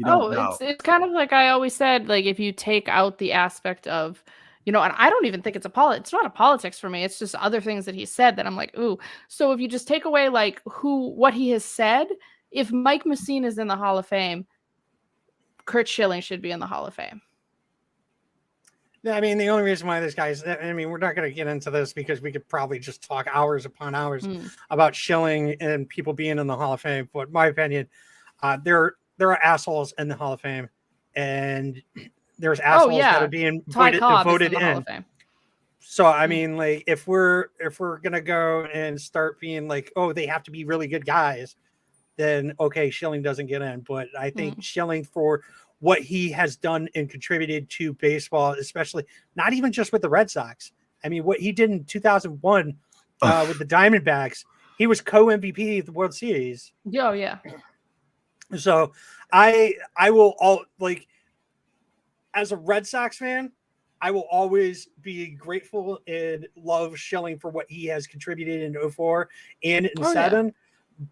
don't know. It's kind of like I always said, like, if you take out the aspect of, you know, and I don't even think it's not a politics for me. It's just other things that he said that I'm like, ooh. So if you just take away like what he has said, if Mike Mussina is in the Hall of Fame, Curt Schilling should be in the Hall of Fame. I mean, the only reason why this guy's, I mean, we're not going to get into this because we could probably just talk hours upon hours about Schilling and people being in the Hall of Fame. But in my opinion, there are assholes in the Hall of Fame, and there's assholes that are being voted in. Hall of Fame. So I mean, like, if we're gonna go and start being like, oh, they have to be really good guys, then okay, Schilling doesn't get in. But I think Schilling, for what he has done and contributed to baseball, especially not even just with the Red Sox. I mean, what he did in 2001 with the Diamondbacks, he was co-MVP of the World Series. Oh yeah. So I will all like, as a Red Sox fan, I will always be grateful and love Schilling for what he has contributed in 04 and in 07. Yeah.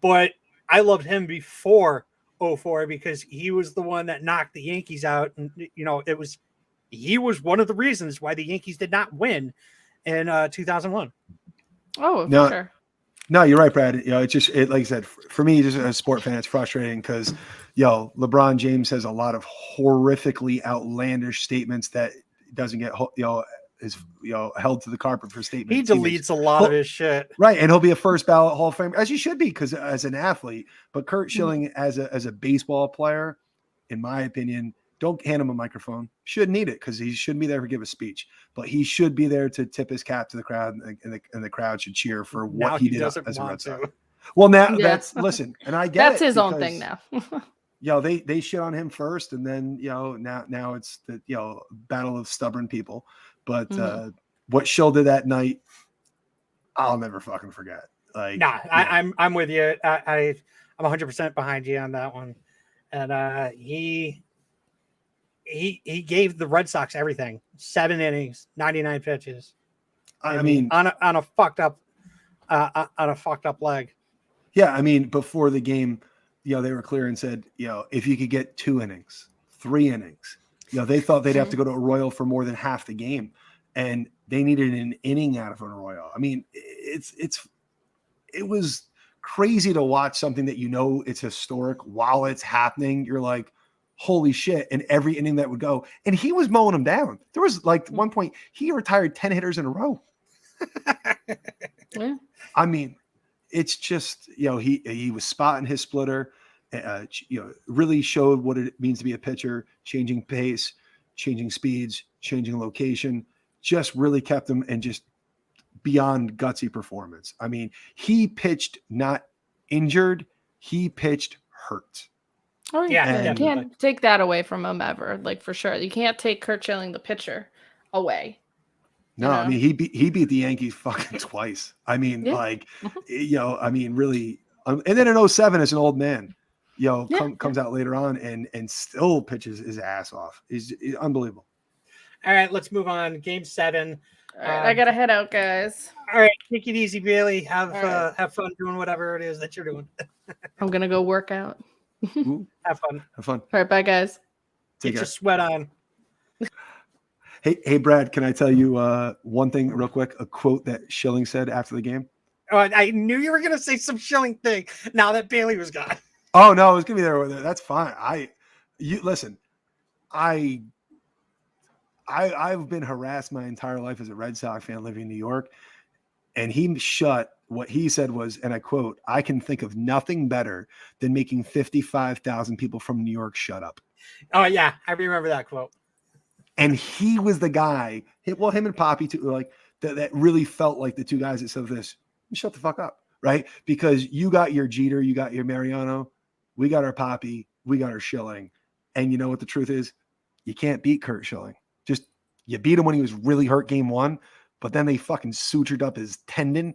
But I loved him before 04 because he was the one that knocked the Yankees out. And, you know, he was one of the reasons why the Yankees did not win in 2001. Oh, for sure. No, you're right, Brad. You know, like I said, for me, just as a sport fan, it's frustrating because, LeBron James has a lot of horrifically outlandish statements that doesn't get, is held to the carpet for statements. He deletes a lot of his shit, right? And he'll be a first ballot Hall of Famer, as he should be, because as an athlete. But Curt Schilling, as a baseball player, in my opinion, don't hand him a microphone. Shouldn't need it because he shouldn't be there to give a speech. But he should be there to tip his cap to the crowd, and the crowd should cheer for what he did as a Red Sox. Well, now that's listen, and I get that's his own thing now. They shit on him first, and then now it's the battle of stubborn people. But what Schill did that night, I'll never fucking forget. Like, I'm with you. I'm 100% behind you on that one. And he gave the Red Sox everything. 7 innings, 99 pitches. I mean, on a fucked up leg. Yeah, I mean, before the game, they were clear and said, if you could get 2 innings, 3 innings, they thought they'd have to go to Arroyo for more than half the game, and they needed an inning out of an Arroyo. I mean, it was crazy to watch something that it's historic while it's happening. You're like, holy shit. And every inning that would go, and he was mowing them down. There was like one point he retired 10 hitters in a row. Yeah. I mean, it's just, he was spotting his splitter, really showed what it means to be a pitcher, changing pace, changing speeds, changing location, just really kept him and just beyond gutsy performance. I mean, he pitched not injured, he pitched hurt. Oh yeah, you can't take that away from him ever. Like, for sure, you can't take Curt Schilling, the pitcher, away. No, I mean, he beat the Yankees fucking twice. I mean, really. And then in 07 as an old man, comes out later on and still pitches his ass off. He's unbelievable. All right, let's move on. Game 7. All right, I gotta head out, guys. All right, take it easy, Bailey. Have fun doing whatever it is that you're doing. I'm gonna go work out. Have fun. All right, bye, guys. Get your sweat on. Hey, Brad, can I tell you one thing real quick? A quote that Schilling said after the game. Oh, I knew you were going to say some Schilling thing now that Bailey was gone. Oh, no, I was going to be there with it. That's fine. Listen, I've been harassed my entire life as a Red Sox fan living in New York. And what he said was, and I quote, "I can think of nothing better than making 55,000 people from New York shut up." Oh, yeah. I remember that quote. And he was the guy, him and Poppy too, like that really felt like the two guys that said this, shut the fuck up, right? Because you got your Jeter, you got your Mariano, we got our Poppy, we got our Schilling. And you know what the truth is? You can't beat Curt Schilling. You beat him when he was really hurt game 1, but then they fucking sutured up his tendon.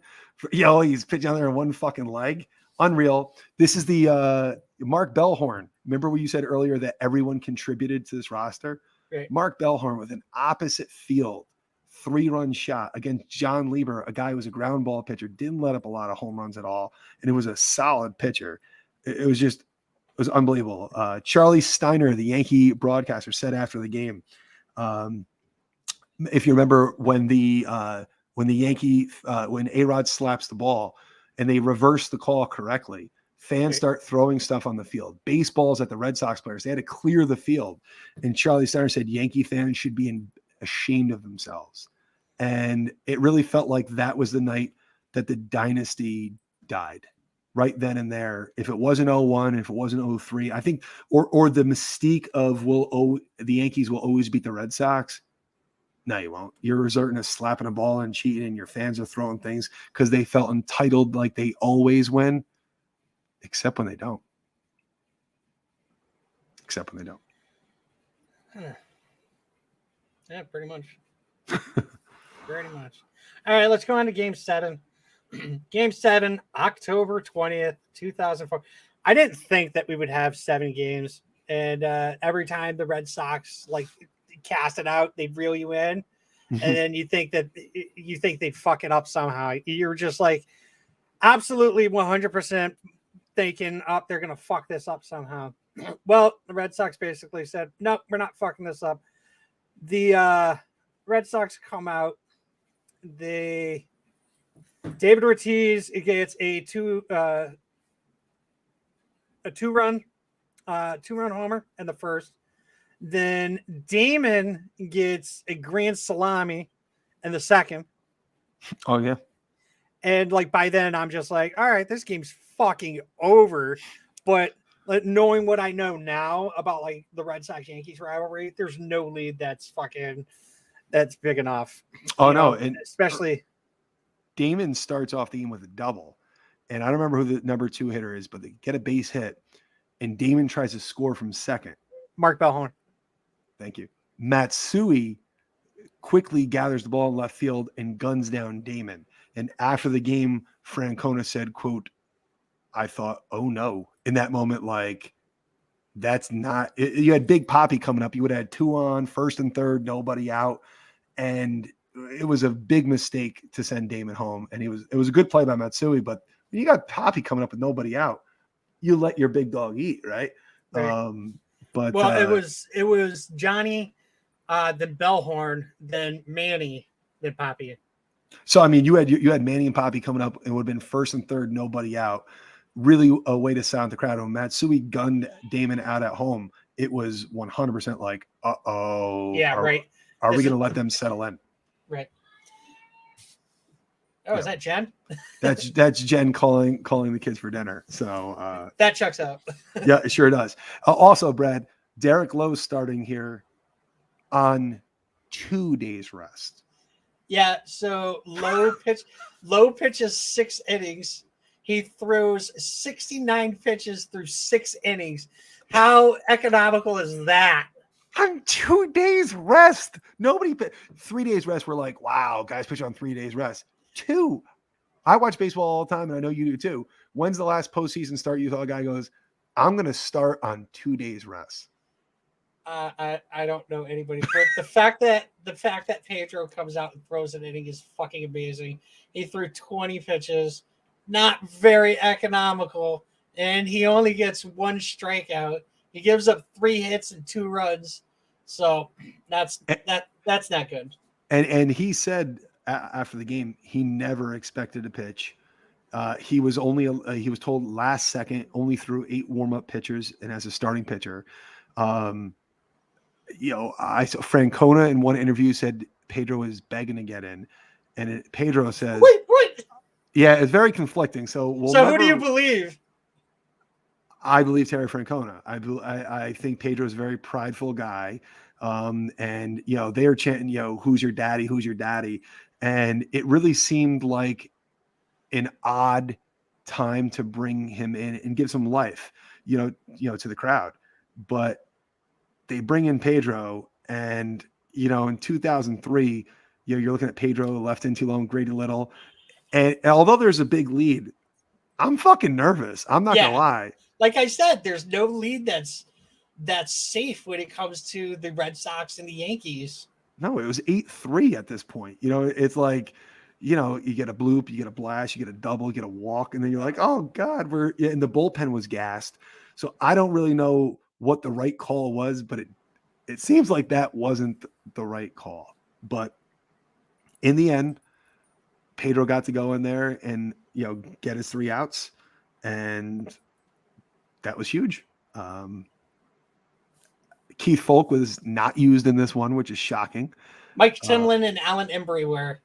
He's pitching down there in one fucking leg. Unreal. This is the Mark Bellhorn. Remember what you said earlier that everyone contributed to this roster? Right. Mark Bellhorn with an opposite field 3-run shot against John Lieber, a guy who was a ground ball pitcher, didn't let up a lot of home runs at all, and it was a solid pitcher. It was unbelievable. Charlie Steiner, the Yankee broadcaster, said after the game, if you remember when when A-Rod slaps the ball and they reverse the call correctly, fans start throwing stuff on the field, baseballs at the Red Sox players. They had to clear the field. And Charlie Steiner said Yankee fans should be ashamed of themselves. And it really felt like that was the night that the dynasty died, right then and there. If it wasn't 0-1, if it wasn't 0-3, I think, or the mystique of the Yankees will always beat the Red Sox. No, you won't. You're resorting to slapping a ball and cheating, and your fans are throwing things because they felt entitled, like they always win, except when they don't. Except when they don't. Yeah, pretty much. Pretty much. All right, let's go on to Game 7. Game 7, October 20th, 2004. I didn't think that we would have 7 games, and every time the Red Sox like cast it out, they'd reel you in, and then you think they'd fuck it up somehow. You're just like absolutely 100% thinking, oh, they're gonna fuck this up somehow. Well, the Red Sox basically said, nope, we're not fucking this up. The Red Sox come out. David Ortiz gets a two-run homer in the first. Then Damon gets a grand salami in the second. Oh yeah. And like by then I'm just like, all right, this game's fucking over. But knowing what I know now about like the Red Sox Yankees rivalry, there's no lead that's big enough. Oh no, and especially Damon starts off the game with a double, and I don't remember who the number 2 hitter is, but they get a base hit, and Damon tries to score from second. Mark Bellhorn. Thank you. Matsui quickly gathers the ball in left field and guns down Damon. And after the game, Francona said, quote, I thought, oh no, in that moment, like that's not, you had Big Papi coming up. You would have had 2 on, first and third, nobody out. And it was a big mistake to send Damon home. And it was a good play by Matsui, but when you got Papi coming up with nobody out, you let your big dog eat, right? But it was Johnny, then Bellhorn, then Manny, then Papi. So I mean, you had Manny and Papi coming up, and it would have been first and third, nobody out. Really a way to sound the crowd. When Matsui gunned Damon out at home, it was 100% like, uh-oh. Yeah, right. Are we going to let them settle in? Right. Oh, is that Jen? That's Jen calling the kids for dinner. So that checks out. Yeah, it sure does. Also, Brad, Derek Lowe's starting here on 2 days rest. Yeah, so Lowe pitches 6 innings. He throws 69 pitches through 6 innings. How economical is that? On 2 days rest. 3 days rest. We're like, wow, guys pitch on 3 days rest. 2. I watch baseball all the time, and I know you do too. When's the last postseason start you thought a guy goes, I'm going to start on 2 days rest? I don't know anybody, but the fact that Pedro comes out and throws an inning is fucking amazing. He threw 20 pitches, not very economical, and he only gets 1 strikeout. He gives up 3 hits and 2 runs, so that's not good. And he said after the game he never expected to pitch. He was told last second, only threw 8 warm-up pitchers, and as a starting pitcher. I saw Francona in one interview said Pedro is begging to get in, and Pedro says, "Wait, what?" Yeah, it's very conflicting. So who do you believe? I believe Terry Francona. I think Pedro's a very prideful guy, and they are chanting, who's your daddy? Who's your daddy? And it really seemed like an odd time to bring him in and give some life, to the crowd, but. They bring in Pedro, and in 2003, you're looking at Pedro left in too long, Grady Little, and although there's a big lead, I'm fucking nervous. I'm not gonna lie. Like I said, there's no lead that's safe when it comes to the Red Sox and the Yankees. No, it was 8-3 at this point. It's like, you get a bloop, you get a blast, you get a double, you get a walk, and then you're like, oh God, and the bullpen was gassed. So I don't really know what the right call was, but it seems like that wasn't the right call. But in the end, Pedro got to go in there and get his 3 outs, and that was huge. Keith Folk was not used in this one, which is shocking. Mike Timlin and Alan Embry were.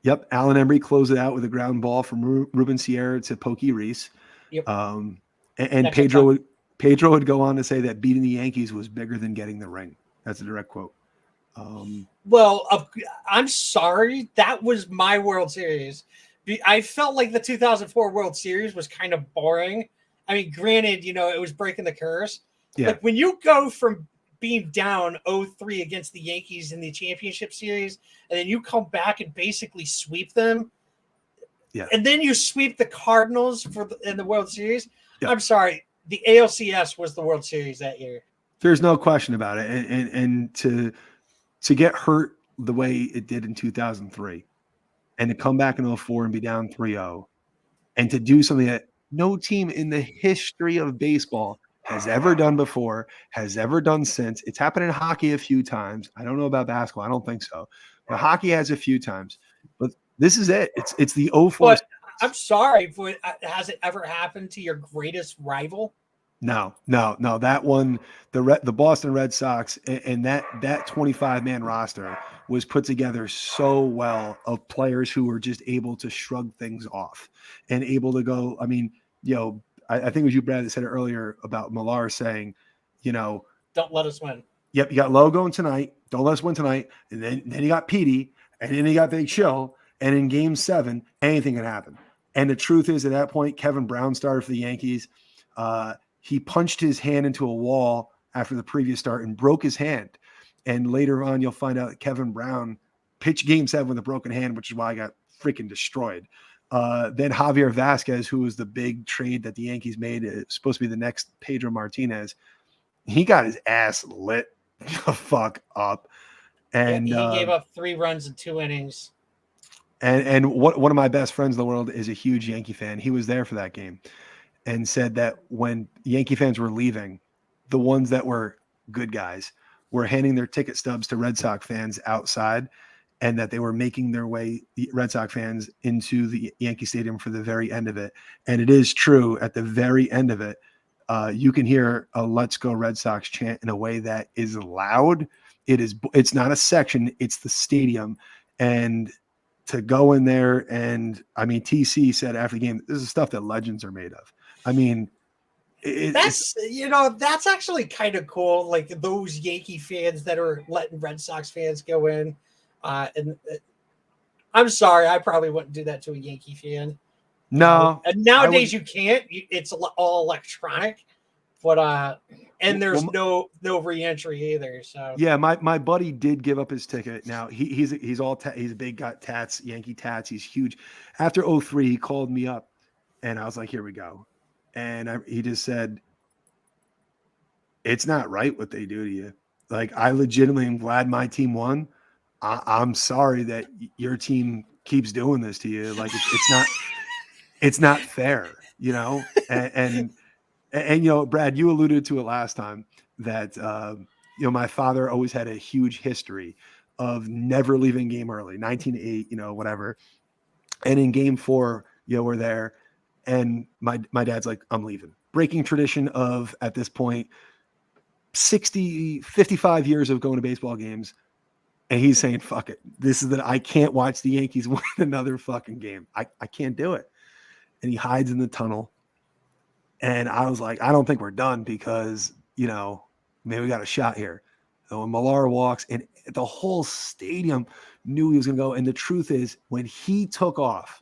Yep, Alan Embry closed it out with a ground ball from Ruben Sierra to Pokey Reese. Yep. And Pedro would go on to say that beating the Yankees was bigger than getting the ring. That's a direct quote. Well, I'm sorry. That was my World Series. I felt like the 2004 World Series was kind of boring. I mean, granted, it was breaking the curse. Yeah. Like when you go from being down 0-3 against the Yankees in the championship series, and then you come back and basically sweep them. Yeah. And then you sweep the Cardinals in the World Series. Yeah. I'm sorry. The ALCS was the World Series that year. There's no question about it. And to get hurt the way it did in 2003 and to come back in 2004 and be down 3-0 and to do something that no team in the history of baseball has ever done before, has ever done since. It's happened in hockey a few times. I don't know about basketball. I don't think so. But hockey has a few times. But this is it. It's the 04. But I'm sorry, but has it ever happened to your greatest rival? No. That one, the Boston Red Sox and that 25-man roster was put together so well of players who were just able to shrug things off and able to go. I mean, I think it was you, Brad, that said it earlier about Millar saying, don't let us win. Yep, you got Lowe going tonight. Don't let us win tonight. And then you got Petey, and then you got Big Chill. And in Game 7, anything can happen. And the truth is, at that point, Kevin Brown started for the Yankees. He punched his hand into a wall after the previous start and broke his hand. And later on, you'll find out that Kevin Brown pitched Game 7 with a broken hand, which is why I got freaking destroyed. Then Javier Vasquez, who was the big trade that the Yankees made, is supposed to be the next Pedro Martinez. He got his ass lit the fuck up. And he gave up 3 runs in 2 innings. And one of my best friends in the world is a huge Yankee fan. He was there for that game and said that when Yankee fans were leaving, the ones that were good guys were handing their ticket stubs to Red Sox fans outside, and that they were making their way, the Red Sox fans, into the Yankee Stadium for the very end of it. And it is true, at the very end of it, you can hear a "Let's Go Red Sox" chant in a way that is loud. It's not a section, it's the stadium. And to go in there, and I mean, TC said after the game, this is stuff that legends are made of. I mean, that's actually kind of cool. Like those Yankee fans that are letting Red Sox fans go in. And I'm sorry, I probably wouldn't do that to a Yankee fan. No. And nowadays you can't. It's all electronic. But and there's no re-entry either. So yeah, my buddy did give up his ticket. Now he's a big, got tats, Yankee tats. He's huge. After 2003, he called me up, and I was like, "Here we go," and he just said, "It's not right what they do to you. Like, I legitimately am glad my team won. I'm sorry that your team keeps doing this to you. Like, it's not fair, And Brad, you alluded to it last time that my father always had a huge history of never leaving game early, 19-8, whatever. And in Game 4, we're there, and my dad's like, "I'm leaving." Breaking tradition of, at this point, 55 years of going to baseball games. And he's saying, "Fuck it. I can't watch the Yankees win another fucking game. I can't do it." And he hides in the tunnel. And I was like, "I don't think we're done because, maybe we got a shot here." So when Millar walks, and the whole stadium knew he was going to go. And the truth is, when he took off,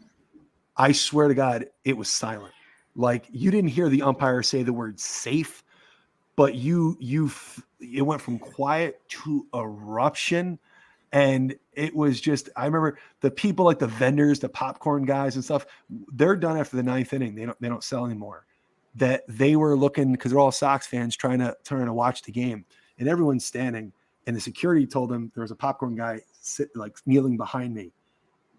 I swear to God, it was silent. Like, you didn't hear the umpire say the word safe, but it went from quiet to eruption. And it was just, I remember the people, like the vendors, the popcorn guys and stuff, they're done after the 9th inning. They don't sell anymore. That they were looking, because they're all Sox fans, trying to watch the game, and everyone's standing. And the security told them there was a popcorn guy kneeling behind me,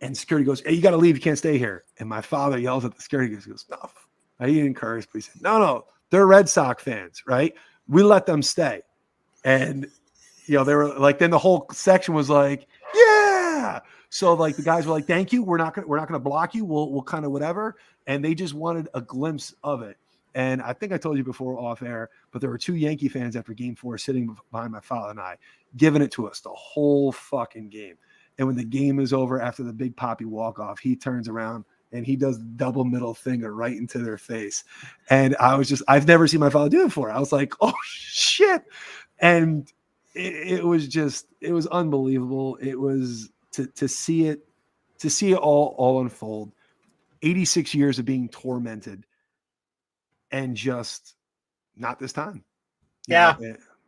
and security goes, "Hey, you got to leave. You can't stay here." And my father yells at the security, goes, "No." He didn't encourage, but he said, "No, they're Red Sox fans, right? We let them stay." And they were like, then the whole section was like, "Yeah." So like the guys were like, "Thank you. We're not gonna block you. We'll kind of whatever." And they just wanted a glimpse of it. And I think I told you before off air, but there were 2 Yankee fans after Game 4 sitting behind my father and I, giving it to us the whole fucking game. And when the game is over, after the big Poppy walk-off, he turns around and he does the double middle finger right into their face. And I've never seen my father do it before. I was like, oh, shit. And it was unbelievable. It was to see it all unfold. 86 years of being tormented and just not this time. Yeah.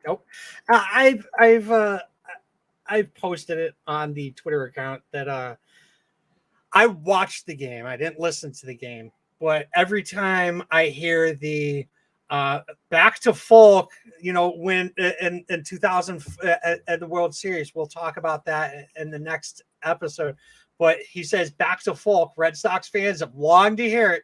Nope. I've posted it on the Twitter account that I watched the game. I didn't listen to the game, but every time I hear the back to Folk, when in 2000 at the World Series, we'll talk about that in the next episode. But he says back to Folk. Red Sox fans have longed to hear it.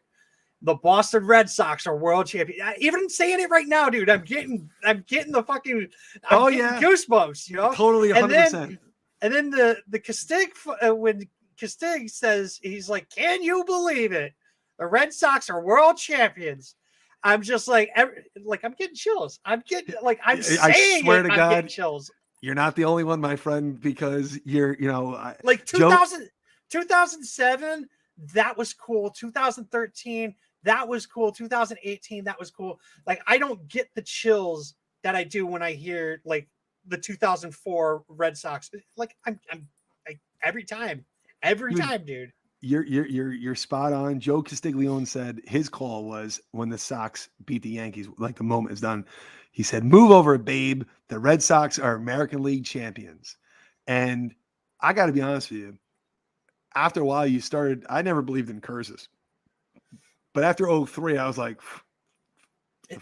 The Boston Red Sox are world champion. Even saying it right now, dude, I'm getting the fucking goosebumps, Totally 100%. And then the Castig, when Castig says, he's like, can you believe it? The Red Sox are world champions. I'm just like I'm getting chills. I'm getting I swear to God, I'm getting chills. You're not the only one, my friend, because you're, 2007, that was cool. 2013, that was cool. 2018, that was cool. Like, I don't get the chills that I do when I hear like the 2004 Red Sox. Like, I'm every time, dude. You're spot on. Joe Castiglione said his call was when the Sox beat the Yankees, like the moment is done. He said, "Move over, babe. The Red Sox are American League champions." And I got to be honest with you. After a while, I never believed in curses. But after 2003, I was like,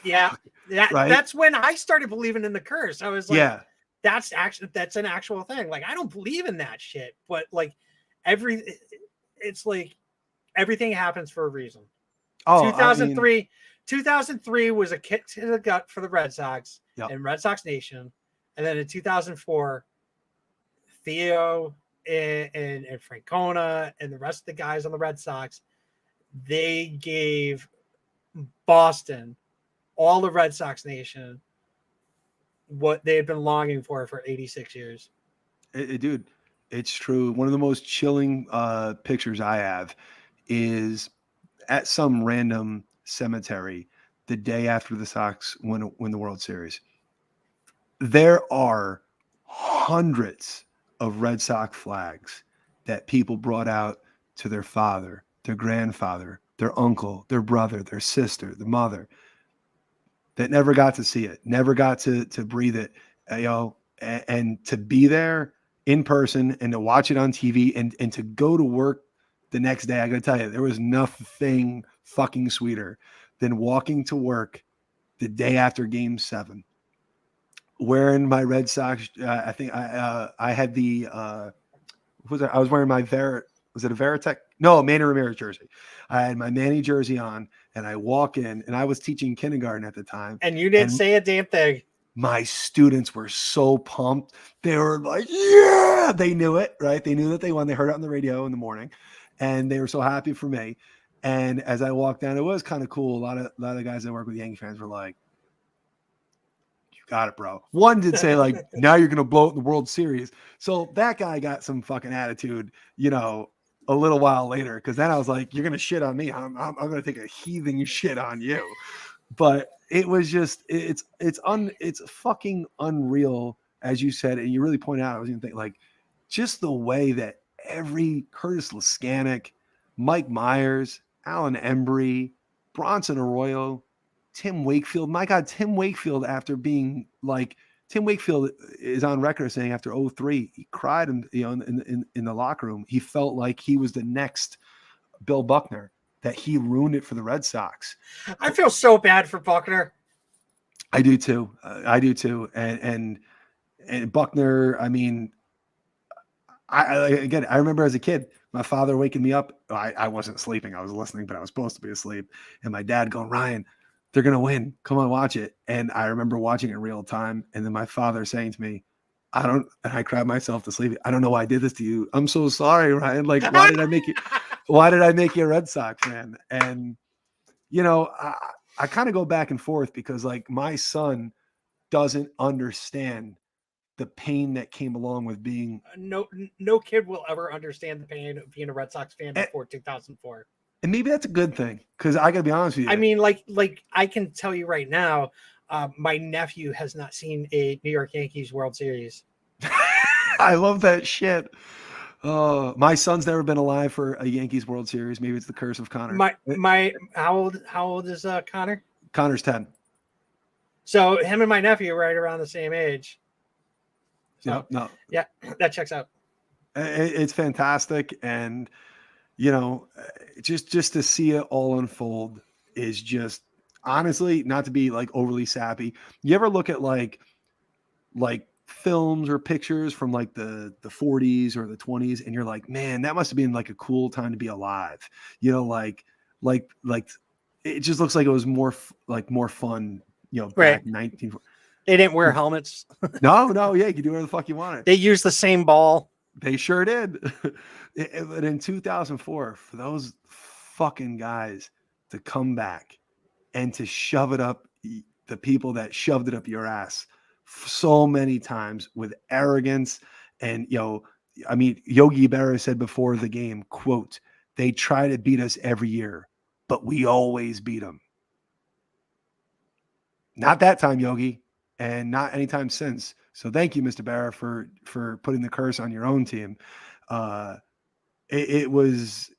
yeah, right? That's when I started believing in the curse. I was like, yeah, that's an actual thing. Like, I don't believe in that shit, but like it's like everything happens for a reason. 2003 was a kick to the gut for the Red Sox and Red Sox Nation. And then in 2004, Theo and Francona and the rest of the guys on the Red Sox, they gave Boston, all the Red Sox Nation, what they had been longing for 86 years. Dude, it's true. One of the most chilling pictures I have is at some random cemetery the day after the Sox win the World Series. There are hundreds of Red Sox flags that people brought out to their father, their grandfather, their uncle, their brother, their sister, the mother, that never got to see it, never got to breathe it, and to be there in person and to watch it on TV and to go to work the next day. I got to tell you, there was nothing fucking sweeter than walking to work the day after Game 7, wearing my Red Sox. I think I had the I was wearing my was it a Veritek? No, Manny Ramirez jersey. I had my Manny jersey on, and I walk in, and I was teaching kindergarten at the time. And you didn't say a damn thing. My students were so pumped. They were like, yeah, they knew it, right? They knew that they won. They heard it on the radio in the morning, and they were so happy for me. And as I walked down, it was kind of cool. A lot of guys that work with Yankee fans were like, you got it, bro. One did say like, now you're going to blow it in the World Series. So that guy got some fucking attitude, a little while later. Cause then I was like, you're going to shit on me. I'm going to take a heaving shit on you. But it was just, it's fucking unreal, as you said. And you really pointed out, I was going to think like just the way that every Curtis Laskanik, Mike Myers, Alan Embry, Bronson Arroyo, Tim Wakefield. My God, Tim Wakefield, after being like, Tim Wakefield is on record saying after 2003, he cried in the locker room. He felt like he was the next Bill Buckner, that he ruined it for the Red Sox. I feel so bad for Buckner. I do too. And Buckner, I mean, I remember as a kid, my father waking me up. I wasn't sleeping. I was listening, but I was supposed to be asleep. And my dad going, Ryan, they're going to win. Come on, watch it. And I remember watching it in real time. And then my father saying to me, and I cried myself to sleep. I don't know why I did this to you. I'm so sorry, Ryan. Like, why did I make you a Red Sox fan? And, I kind of go back and forth because like my son doesn't understand the pain that came along with being no kid will ever understand the pain of being a Red Sox fan before 2004. And maybe that's a good thing because I gotta be honest with you. I mean, like I can tell you right now, my nephew has not seen a New York Yankees World Series. I love that shit. My son's never been alive for a Yankees World Series. Maybe it's the curse of Connor. How old is Connor? Connor's 10. So him and my nephew are right around the same age. So, yeah, that checks out. It's fantastic, and just to see it all unfold is just honestly, not to be like overly sappy. You ever look at like films or pictures from like the 40s or the 20s, and you're like, man, that must have been like a cool time to be alive. Like it just looks like it was more fun. Back 19. They didn't wear helmets. No, yeah, you can do whatever the fuck you wanted. They used the same ball. They sure did. But in 2004, for those fucking guys to come back and to shove it up the people that shoved it up your ass so many times with arrogance. And, Yogi Berra said before the game, quote, "They try to beat us every year, but we always beat them." Not that time, Yogi. And not anytime since. So thank you, Mr. Berra, for putting the curse on your own team. It was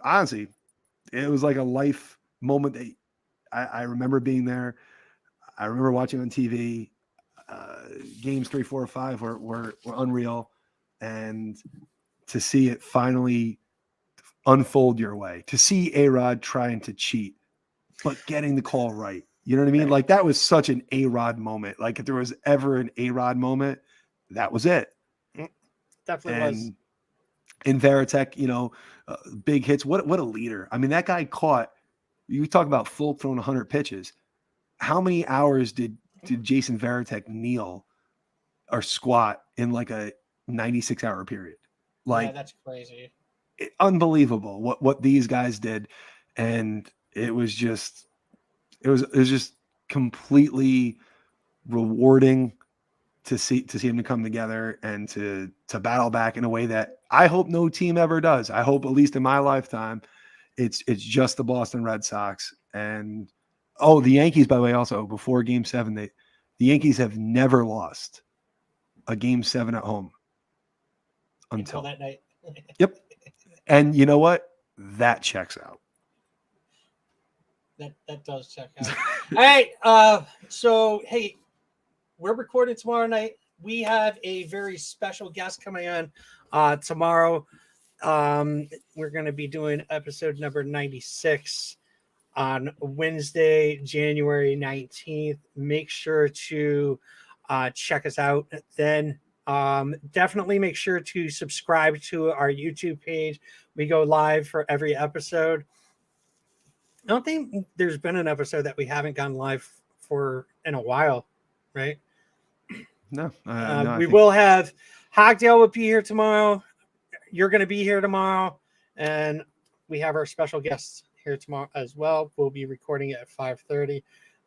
honestly, it was like a life moment that I remember being there. I remember watching on TV. Games 3, 4, 5 were unreal, and to see it finally unfold your way, to see A-Rod trying to cheat, but getting the call right. You know what I mean? Like that was such an A-Rod moment. Like if there was ever an A-Rod moment, that was it. Definitely was. In Veritek, big hits. What a leader. I mean, that guy caught, you talk about full thrown 100 pitches. How many hours did Jason Veritek kneel or squat in like a 96-hour period? Like, yeah, that's crazy. Unbelievable what these guys did. And it was just completely rewarding to see them to come together and to battle back in a way that I hope no team ever does. I hope, at least in my lifetime, it's just the Boston Red Sox. And the Yankees, by the way, also before Game 7, the Yankees have never lost a Game 7 at home until that night. Yep. And you know what? That checks out. That does check out. All right. So, hey, we're recording tomorrow night. We have a very special guest coming on tomorrow. We're going to be doing episode number 96 on Wednesday, January 19th. Make sure to check us out then. Definitely make sure to subscribe to our YouTube page. We go live for every episode. I don't think there's been an episode that we haven't gone live for in a while, right? No. We will have Hogdale will be here tomorrow. You're going to be here tomorrow, and we have our special guests here tomorrow as well. We'll be recording at 5:30.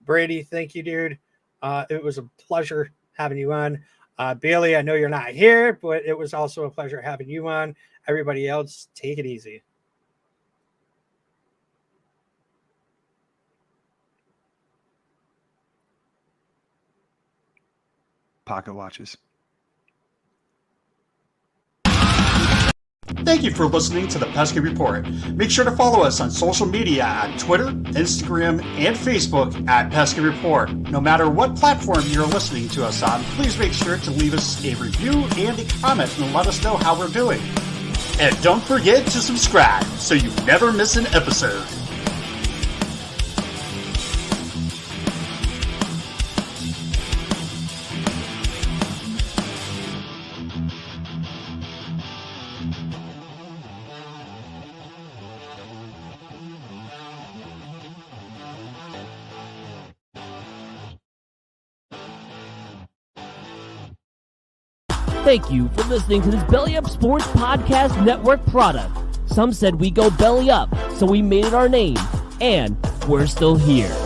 Brady, thank you, dude. It was a pleasure having you on. Bailey, I know you're not here, but it was also a pleasure having you on. Everybody else, take it easy. Pocket watches. Thank you for listening to the Pesky Report. Make sure to follow us on social media at Twitter, Instagram, and Facebook at Pesky Report. No matter what platform you're listening to us on, please make sure to leave us a review and a comment and let us know how we're doing. And don't forget to subscribe so you never miss an episode. Thank you for listening to this Belly Up Sports Podcast Network product. Some said we go belly up, so we made it our name. And we're still here.